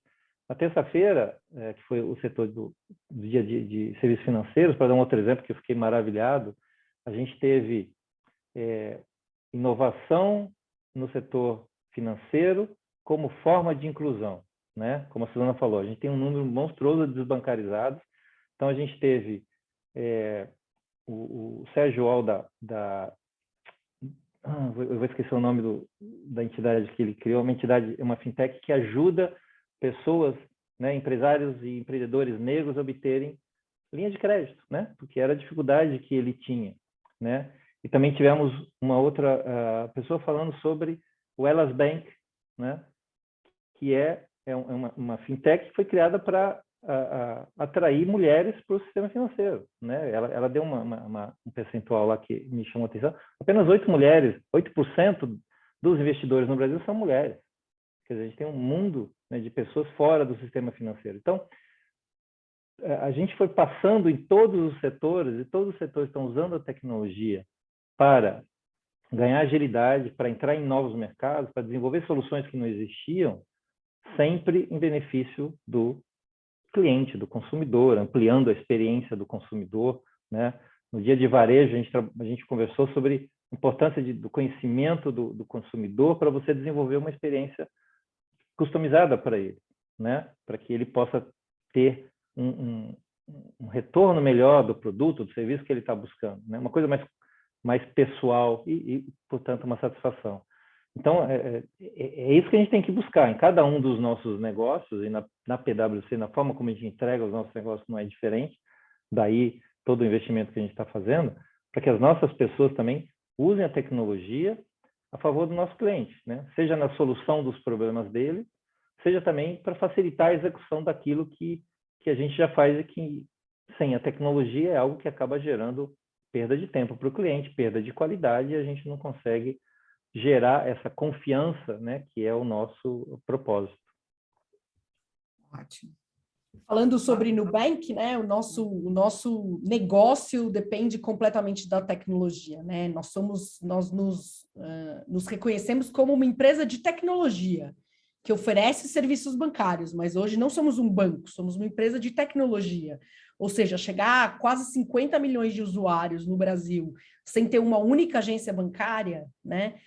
Na terça-feira, que foi o setor do dia de serviços financeiros, para dar um outro exemplo que eu fiquei maravilhado, a gente teve inovação no setor financeiro como forma de inclusão, né? Como a Suzana falou, a gente tem um número monstruoso de desbancarizados. Então, a gente teve o Sérgio Al eu vou esquecer o nome da entidade que ele criou, uma fintech que ajuda pessoas, né, empresários e empreendedores negros a obterem linha de crédito, né? Porque era a dificuldade que ele tinha, né? E também tivemos uma outra pessoa falando sobre o Elas Bank, né? Que é uma fintech que foi criada para atrair mulheres para o sistema financeiro, né? Ela deu um percentual lá que me chamou a atenção. Apenas 8% dos investidores no Brasil são mulheres. Quer dizer, a gente tem um mundo, né, de pessoas fora do sistema financeiro. Então, a gente foi passando em todos os setores, e todos os setores estão usando a tecnologia para ganhar agilidade, para entrar em novos mercados, para desenvolver soluções que não existiam, sempre em benefício do cliente, do consumidor, ampliando a experiência do consumidor, né? No dia de varejo, a gente conversou sobre a importância do conhecimento do consumidor para você desenvolver uma experiência customizada para ele, né? Para que ele possa ter um retorno melhor do produto, do serviço que ele está buscando, né? Uma coisa mais pessoal e, portanto, uma satisfação. Então, é isso que a gente tem que buscar em cada um dos nossos negócios, e na PwC, na forma como a gente entrega os nossos negócios não é diferente, daí todo o investimento que a gente está fazendo, para que as nossas pessoas também usem a tecnologia a favor do nosso cliente, né? Seja na solução dos problemas dele, seja também para facilitar a execução daquilo que que a gente já faz e que, sem a tecnologia, é algo que acaba gerando perda de tempo para o cliente, perda de qualidade, e a gente não consegue gerar essa confiança, né, que é o nosso propósito. Ótimo. Falando sobre Nubank, né, o nosso negócio depende completamente da tecnologia, né? Nós nos reconhecemos como uma empresa de tecnologia que oferece serviços bancários, mas hoje não somos um banco, somos uma empresa de tecnologia. Ou seja, chegar a quase 50 milhões de usuários no Brasil sem ter uma única agência bancária, né?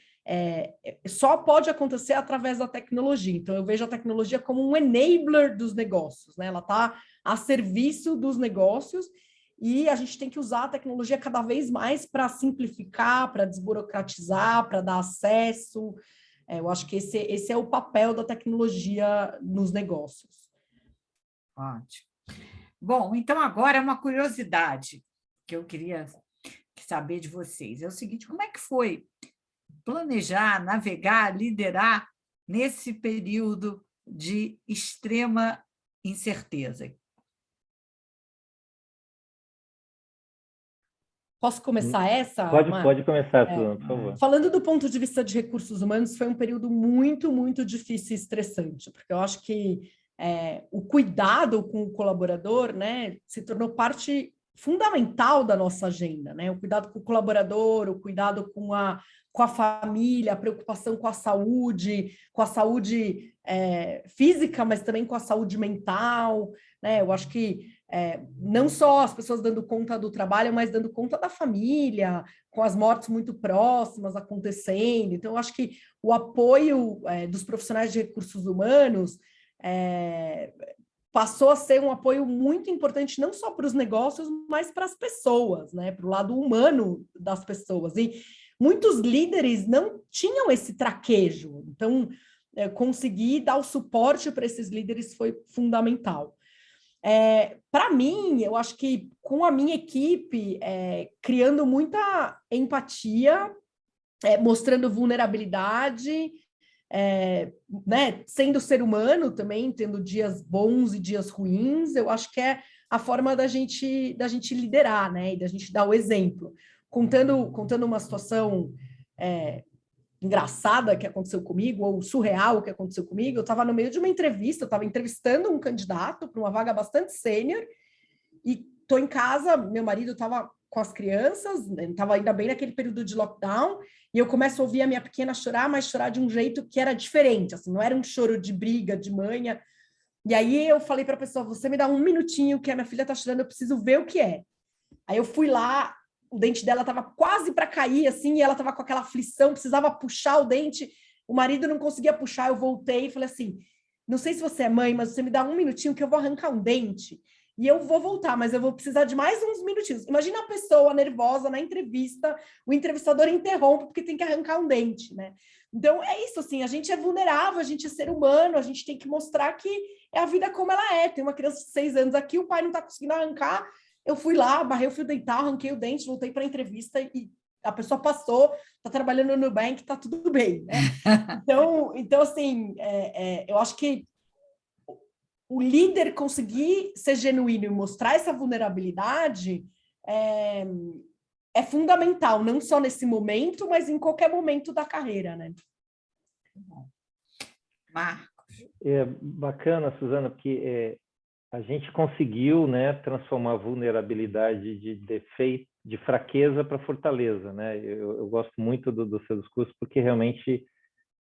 Só pode acontecer através da tecnologia. Então, eu vejo a tecnologia como um enabler dos negócios, né? Ela está a serviço dos negócios e a gente tem que usar a tecnologia cada vez mais para simplificar, para desburocratizar, para dar acesso. Eu acho que esse é o papel da tecnologia nos negócios. Ótimo. Bom, então agora uma curiosidade que eu queria saber de vocês. É o seguinte, como é que foi planejar, navegar, liderar nesse período de extrema incerteza? Posso começar essa? Pode começar, Suzana, por favor. Falando do ponto de vista de recursos humanos, foi um período muito, muito difícil e estressante, porque eu acho que o cuidado com o colaborador, né, se tornou parte fundamental da nossa agenda, né? O cuidado com o colaborador, o cuidado com a família, a preocupação com a saúde física, mas também com a saúde mental, né? Eu acho que não só as pessoas dando conta do trabalho, mas dando conta da família, com as mortes muito próximas acontecendo. Então, eu acho que o apoio dos profissionais de recursos humanos passou a ser um apoio muito importante, não só para os negócios, mas para as pessoas, né? Para o lado humano das pessoas. E muitos líderes não tinham esse traquejo. Então, conseguir dar o suporte para esses líderes foi fundamental. Para mim, eu acho que com a minha equipe, criando muita empatia, mostrando vulnerabilidade, né, sendo ser humano também, tendo dias bons e dias ruins, eu acho que é a forma da gente liderar, né, e da gente dar o exemplo. Contando uma situação engraçada que aconteceu comigo, ou surreal que aconteceu comigo, eu estava no meio de uma entrevista, eu estava entrevistando um candidato para uma vaga bastante sênior, e estou em casa, meu marido estava com as crianças, estava ainda bem naquele período de lockdown, e eu começo a ouvir a minha pequena chorar, mas chorar de um jeito que era diferente, assim, não era um choro de briga, de manha. E aí eu falei para a pessoa, você me dá um minutinho que a minha filha está chorando, eu preciso ver o que é. Aí eu fui lá, o dente dela estava quase para cair, assim, e ela estava com aquela aflição, precisava puxar o dente, o marido não conseguia puxar, eu voltei e falei assim, não sei se você é mãe, mas você me dá um minutinho que eu vou arrancar um dente, e eu vou voltar, mas eu vou precisar de mais uns minutinhos. Imagina a pessoa nervosa na entrevista, o entrevistador interrompe porque tem que arrancar um dente, né? Então, é isso, assim, a gente é vulnerável, a gente é ser humano, a gente tem que mostrar que é a vida como ela é. Tem uma criança de 6 anos aqui, o pai não está conseguindo arrancar, eu fui lá, barrei o fio dental, arranquei o dente, voltei para a entrevista e a pessoa passou, está trabalhando no Nubank, está tudo bem, né? Então assim, eu acho que o líder conseguir ser genuíno e mostrar essa vulnerabilidade é fundamental, não só nesse momento, mas em qualquer momento da carreira, né? Marcos. É bacana, Suzana, porque a gente conseguiu, né, transformar a vulnerabilidade de defeito, de fraqueza para fortaleza, né? Eu gosto muito dos seus discursos porque realmente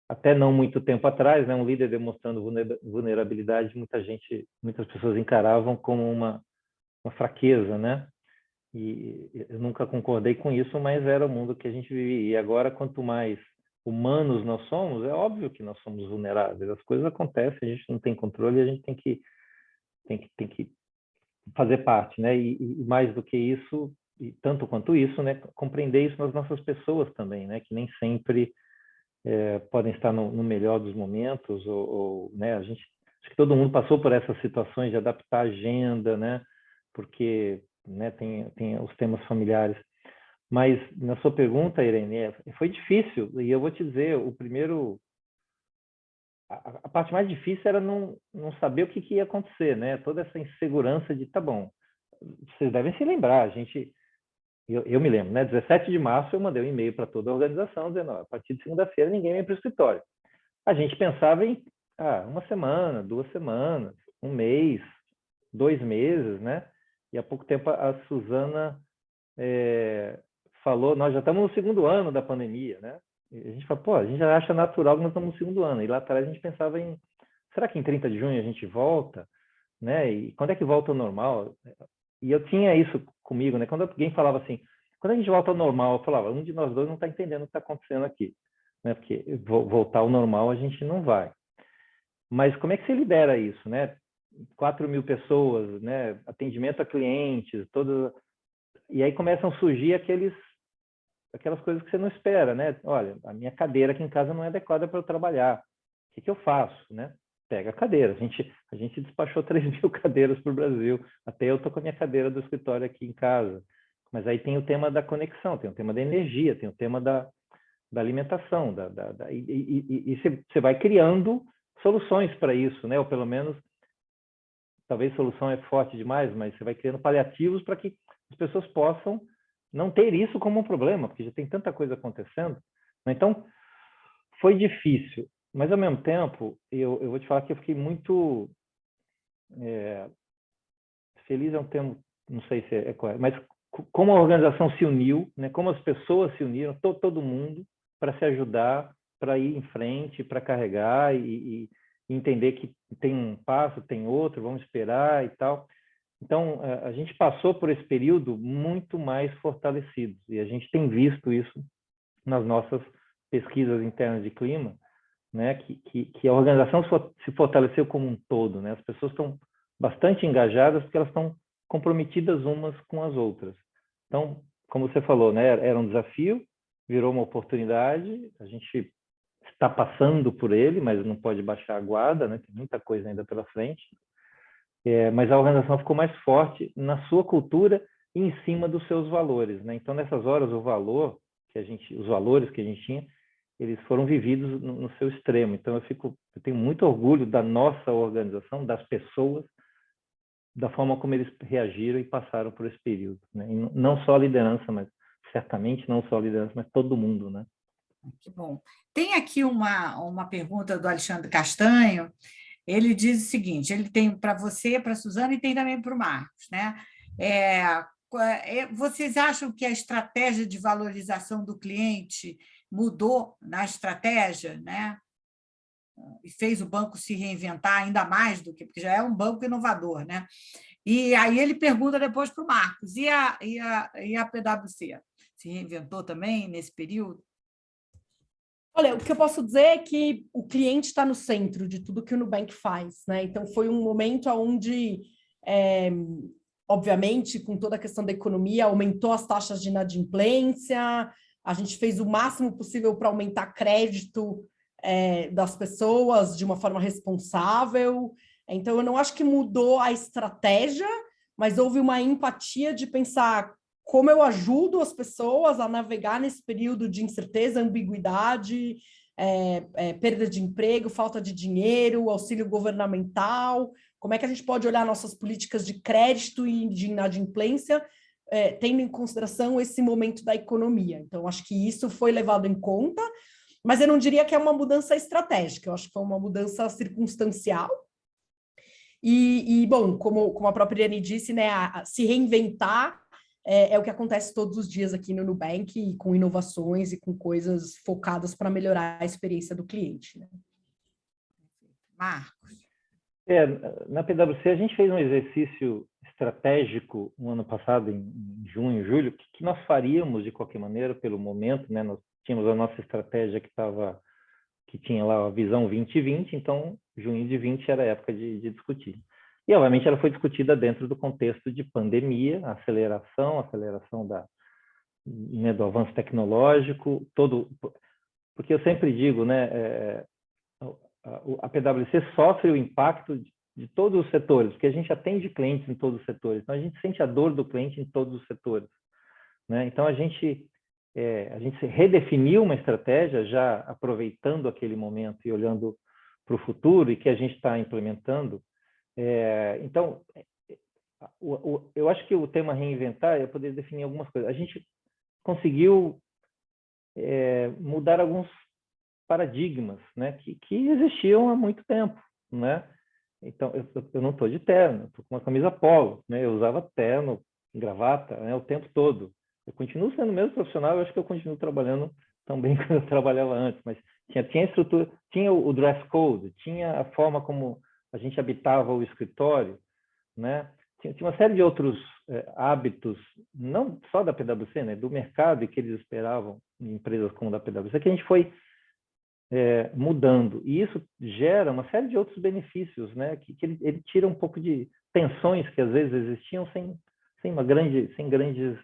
até não muito tempo atrás, né, um líder demonstrando vulnerabilidade, muitas pessoas encaravam como uma fraqueza, né? E eu nunca concordei com isso, mas era o mundo que a gente vivia. E agora, quanto mais humanos nós somos, é óbvio que nós somos vulneráveis. As coisas acontecem, a gente não tem controle, a gente tem que fazer parte, né? E mais do que isso, e tanto quanto isso, né? Compreender isso nas nossas pessoas também, né? Que nem sempre podem estar no melhor dos momentos, né? Acho que todo mundo passou por essas situações de adaptar a agenda, né? Porque, né, tem os temas familiares. Mas na sua pergunta, Irene, foi difícil, e eu vou te dizer, a parte mais difícil era não saber o que ia acontecer, né? Toda essa insegurança de, tá bom, vocês devem se lembrar, eu me lembro, né? 17 de março eu mandei um e-mail para toda a organização dizendo, a partir de segunda-feira ninguém vem para o escritório. A gente pensava em uma semana, 2 semanas, 1 mês, 2 meses, né? E há pouco tempo a Suzana falou, nós já estamos no 2º ano da pandemia, né? E a gente fala, pô, a gente já acha natural que nós estamos no 2º ano. E lá atrás a gente pensava em, será que em 30 de junho a gente volta? Né? E quando é que volta ao normal? E eu tinha isso comigo, né? Quando alguém falava assim, quando a gente volta ao normal, eu falava, um de nós dois não está entendendo o que está acontecendo aqui, né? Porque voltar ao normal a gente não vai. Mas como é que você lidera isso, né? 4.000 pessoas, né? Atendimento a clientes, todas. E aí começam a surgir aquelas coisas que você não espera, né? Olha, a minha cadeira aqui em casa não é adequada para eu trabalhar. O que eu faço, né? Pega a cadeira. A gente despachou 3.000 cadeiras para o Brasil. Até eu estou com a minha cadeira do escritório aqui em casa. Mas aí tem o tema da conexão, tem o tema da energia, tem o tema da alimentação. E você vai criando soluções para isso, né? Ou pelo menos, talvez solução é forte demais, mas você vai criando paliativos para que as pessoas possam não ter isso como um problema, porque já tem tanta coisa acontecendo. Então, foi difícil. Mas, ao mesmo tempo, eu vou te falar que eu fiquei muito feliz, é um termo, não sei se é correto, mas como a organização se uniu, né? Como as pessoas se uniram, todo mundo, para se ajudar, para ir em frente, para carregar e entender que tem um passo, tem outro, vamos esperar e tal. Então, a gente passou por esse período muito mais fortalecidos, e a gente tem visto isso nas nossas pesquisas internas de clima, né? Que a organização se fortaleceu como um todo, né? As pessoas estão bastante engajadas porque elas estão comprometidas umas com as outras. Então, como você falou, né? Era um desafio, virou uma oportunidade, a gente está passando por ele, mas não pode baixar a guarda, né? Tem muita coisa ainda pela frente. Mas a organização ficou mais forte na sua cultura e em cima dos seus valores, né? Então, nessas horas, os valores que a gente tinha, eles foram vividos no seu extremo. Então, eu tenho muito orgulho da nossa organização, das pessoas, da forma como eles reagiram e passaram por esse período, né? E não só a liderança, mas certamente não só a liderança, mas todo mundo, né? Que bom. Tem aqui uma pergunta do Alexandre Castanho. Ele diz o seguinte, ele tem para você, para a Suzana e tem também para o Marcos, né? Vocês acham que a estratégia de valorização do cliente mudou na estratégia, né? E fez o banco se reinventar ainda mais do que, porque já é um banco inovador, né? E aí ele pergunta depois para o Marcos, e a PwC? Se reinventou também nesse período? Olha, o que eu posso dizer é que o cliente está no centro de tudo que o Nubank faz, né? Então, foi um momento onde, obviamente, com toda a questão da economia, aumentou as taxas de inadimplência, a gente fez o máximo possível para aumentar crédito das pessoas de uma forma responsável. Então, eu não acho que mudou a estratégia, mas houve uma empatia de pensar como eu ajudo as pessoas a navegar nesse período de incerteza, ambiguidade, perda de emprego, falta de dinheiro, auxílio governamental, como é que a gente pode olhar nossas políticas de crédito e de inadimplência, tendo em consideração esse momento da economia. Então, acho que isso foi levado em conta, mas eu não diria que é uma mudança estratégica, eu acho que foi uma mudança circunstancial. Bom, como a própria Irene disse, né, se reinventar é o que acontece todos os dias aqui no Nubank, com inovações e com coisas focadas para melhorar a experiência do cliente, né? Marcos. Na PwC, a gente fez um exercício estratégico no ano passado, em junho, julho, que nós faríamos de qualquer maneira, pelo momento, né? Nós tínhamos a nossa estratégia que tinha lá a visão 2020, então junho de 20 era a época de discutir. E, obviamente, ela foi discutida dentro do contexto de pandemia, aceleração do avanço tecnológico, porque eu sempre digo, né, a PwC sofre o impacto de todos os setores, porque a gente atende clientes em todos os setores, então a gente sente a dor do cliente em todos os setores, né? Então a gente redefiniu uma estratégia já aproveitando aquele momento e olhando o futuro e que a gente está implementando. Então, eu acho que o tema reinventar é poder definir algumas coisas. A gente conseguiu mudar alguns paradigmas, né, que existiam há muito tempo, né? Então, eu não estou de terno, estou com uma camisa polo, né? Eu usava terno, gravata, né, o tempo todo. Eu continuo sendo o mesmo profissional, eu acho que eu continuo trabalhando tão bem como eu trabalhava antes, mas tinha estrutura, tinha o dress code, tinha a forma como a gente habitava o escritório, né? Tinha uma série de outros hábitos, não só da PwC, né, do mercado e que eles esperavam em empresas como a da PwC, que a gente foi mudando. E isso gera uma série de outros benefícios, né, que ele tira um pouco de tensões que às vezes existiam sem grandes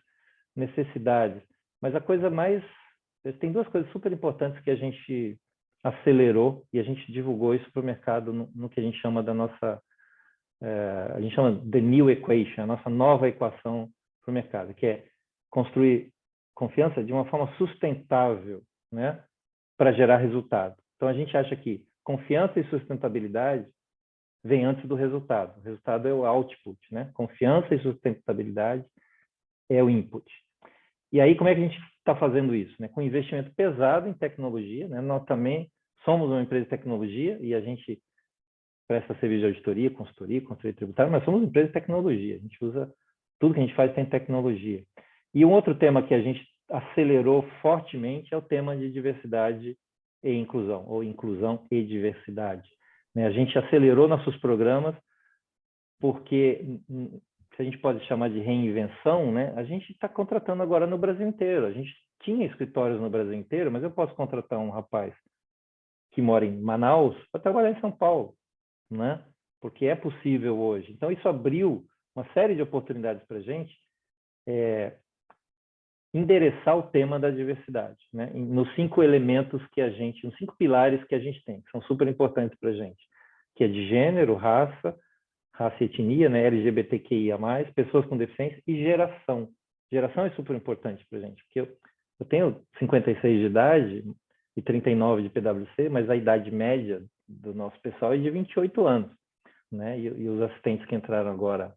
necessidades. Mas a coisa mais... Tem duas coisas super importantes que a gente acelerou e a gente divulgou isso para o mercado no que a gente chama da nossa... a gente chama The New Equation, a nossa nova equação para o mercado, que é construir confiança de uma forma sustentável, né, para gerar resultado. Então, a gente acha que confiança e sustentabilidade vem antes do resultado. O resultado é o output, né? Confiança e sustentabilidade é o input. E aí, como é que a gente está fazendo isso? Né? Com investimento pesado em tecnologia, né? Nós também somos uma empresa de tecnologia e a gente presta serviço de auditoria, consultoria tributária, mas somos uma empresa de tecnologia. A gente usa... Tudo que a gente faz tem tecnologia. E um outro tema que a gente acelerou fortemente é o tema de diversidade e inclusão, ou inclusão e diversidade. A gente acelerou nossos programas porque, se a gente pode chamar de reinvenção, né, a gente está contratando agora no Brasil inteiro. A gente tinha escritórios no Brasil inteiro, mas eu posso contratar um rapaz que mora em Manaus para trabalhar em São Paulo, né? Porque é possível hoje. Então, isso abriu uma série de oportunidades para a gente endereçar o tema da diversidade, né? Nos 5 elementos que a gente, nos 5 pilares que a gente tem, que são super importantes para a gente, que é de gênero, raça e etnia, né? LGBTQIA+, pessoas com deficiência e geração. Geração é super importante para a gente, porque eu tenho 56 de idade e 39 de PwC, mas a idade média do nosso pessoal é de 28 anos, né? E os assistentes que entraram agora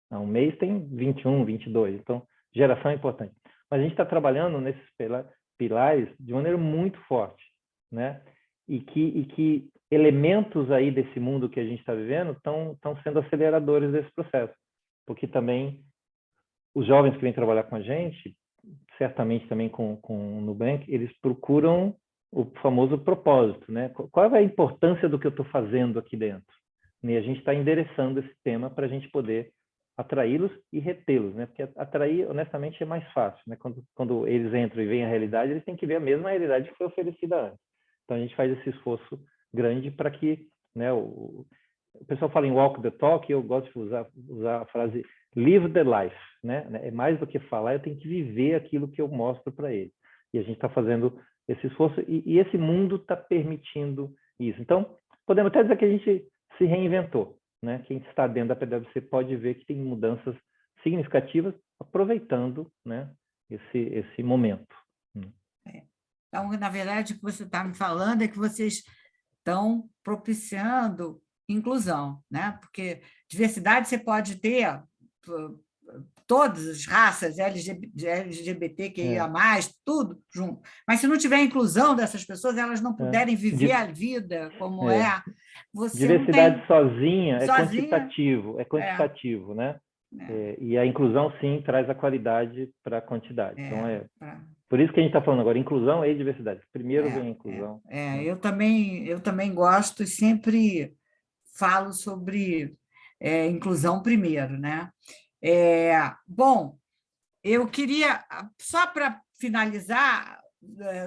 há um mês têm 21, 22. Então, geração é importante. Mas a gente está trabalhando nesses pilares de maneira muito forte, né? E que elementos aí desse mundo que a gente está vivendo estão sendo aceleradores desse processo. Porque também os jovens que vêm trabalhar com a gente, certamente também com o Nubank, eles procuram o famoso propósito, né? Qual é a importância do que eu estou fazendo aqui dentro? E a gente está endereçando esse tema para a gente poder atraí-los e retê-los, né? Porque atrair, honestamente, é mais fácil, né? Quando eles entram e veem a realidade, eles têm que ver a mesma realidade que foi oferecida antes. Então, a gente faz esse esforço grande para que, né, o pessoal fala em walk the talk, e eu gosto de usar a frase live the life, né? É mais do que falar, eu tenho que viver aquilo que eu mostro para eles. E a gente está fazendo esse esforço e esse mundo está permitindo isso. Então, podemos até dizer que a gente se reinventou, né? Quem está dentro da PwC pode ver que tem mudanças significativas aproveitando, né, esse momento. Então, na verdade, o que você está me falando é que vocês estão propiciando inclusão, né? Porque diversidade você pode ter todas as raças, LGBTQIA+, tudo junto. Mas se não tiver inclusão dessas pessoas, elas não puderem viver a vida como você diversidade não tem... sozinha é quantitativo, né? E a inclusão, sim, traz a qualidade para a quantidade. Então, por isso que a gente está falando agora, inclusão e diversidade. Primeiro vem a inclusão. Né? Eu também gosto e sempre falo sobre inclusão primeiro, né? Bom, eu queria, só para finalizar,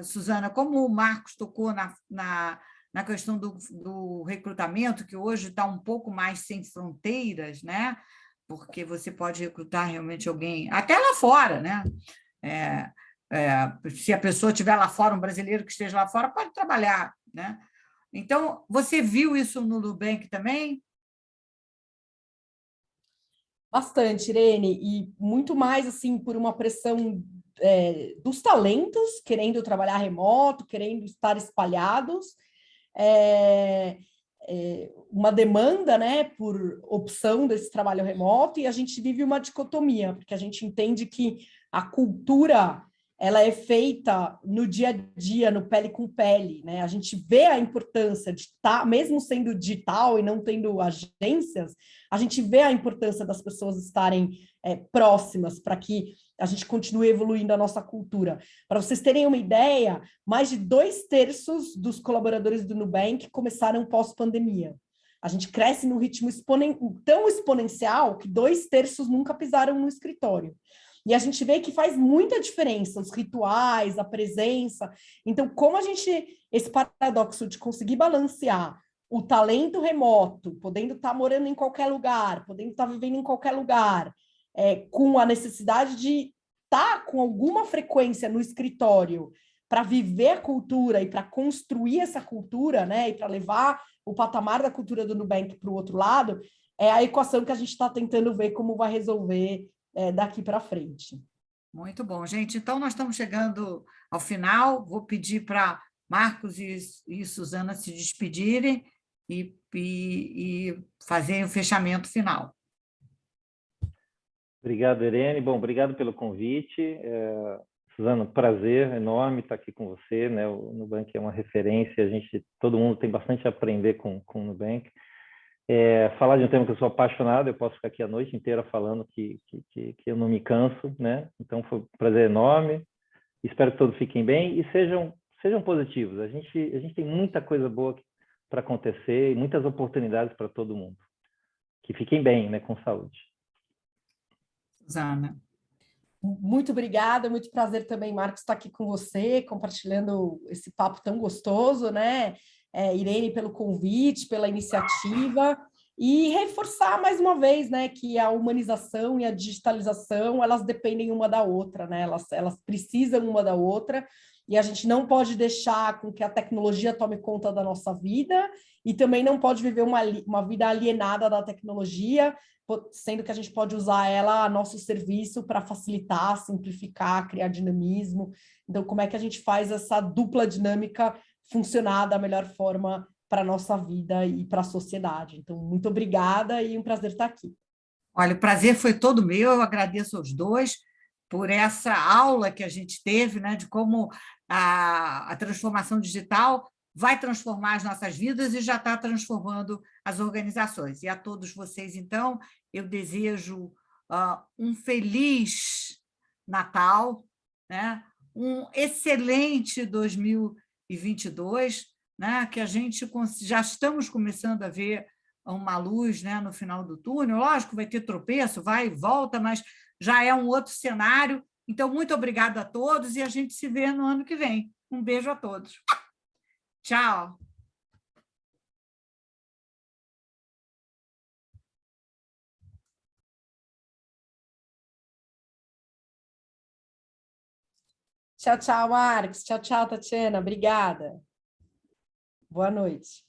Suzana, como o Marcos tocou na questão do recrutamento, que hoje está um pouco mais sem fronteiras, né? Porque você pode recrutar realmente alguém, até lá fora, né? Se a pessoa estiver lá fora, um brasileiro que esteja lá fora, pode trabalhar, né? Então, você viu isso no Nubank também? Bastante, Irene, e muito mais assim por uma pressão dos talentos, querendo trabalhar remoto, querendo estar espalhados. uma demanda, né, por opção desse trabalho remoto, e a gente vive uma dicotomia, porque a gente entende que a cultura ela é feita no dia a dia, no pele com pele, né? A gente vê a importância de estar, mesmo sendo digital e não tendo agências, a gente vê a importância das pessoas estarem próximas para que a gente continue evoluindo a nossa cultura. Para vocês terem uma ideia, mais de 2/3 dos colaboradores do Nubank começaram pós-pandemia. A gente cresce num ritmo tão exponencial que 2/3 nunca pisaram no escritório. E a gente vê que faz muita diferença os rituais, a presença. Então, como esse paradoxo de conseguir balancear o talento remoto, podendo estar morando em qualquer lugar, podendo estar vivendo em qualquer lugar, com a necessidade de estar com alguma frequência no escritório para viver a cultura e para construir essa cultura, né, e para levar o patamar da cultura do Nubank para o outro lado, é a equação que a gente está tentando ver como vai resolver daqui para frente. Muito bom, gente. Então, nós estamos chegando ao final. Vou pedir para Marcos e Suzana se despedirem e fazerem o fechamento final. Obrigado, Irene. Bom, obrigado pelo convite. Suzana, prazer enorme estar aqui com você, né? O Nubank é uma referência, todo mundo tem bastante a aprender com o Nubank. Falar de um tema que eu sou apaixonado, eu posso ficar aqui a noite inteira falando que eu não me canso, né? Então foi um prazer enorme. Espero que todos fiquem bem e sejam positivos. A gente tem muita coisa boa para acontecer e muitas oportunidades para todo mundo. Que fiquem bem, né? Com saúde. Suzana. Muito obrigada, muito prazer também, Marcos, estar aqui com você, compartilhando esse papo tão gostoso, né? Irene, pelo convite, pela iniciativa, e reforçar mais uma vez, né, que a humanização e a digitalização, elas dependem uma da outra, né? Elas precisam uma da outra, e a gente não pode deixar com que a tecnologia tome conta da nossa vida, e também não pode viver uma vida alienada da tecnologia, sendo que a gente pode usar ela a nosso serviço para facilitar, simplificar, criar dinamismo. Então, como é que a gente faz essa dupla dinâmica funcionar da melhor forma para a nossa vida e para a sociedade? Então, muito obrigada e um prazer estar aqui. Olha, o prazer foi todo meu, eu agradeço aos dois por essa aula que a gente teve, né, de como a transformação digital vai transformar as nossas vidas e já está transformando as organizações. E a todos vocês, então, eu desejo um feliz Natal, né? Um excelente 2022, né? Que a gente já estamos começando a ver uma luz, né, no final do túnel. Lógico, vai ter tropeço, vai e volta, mas já é um outro cenário. Então, muito obrigada a todos e a gente se vê no ano que vem. Um beijo a todos. Tchau. Tchau, tchau, Marcos. Tchau, tchau, Tatiana. Obrigada. Boa noite.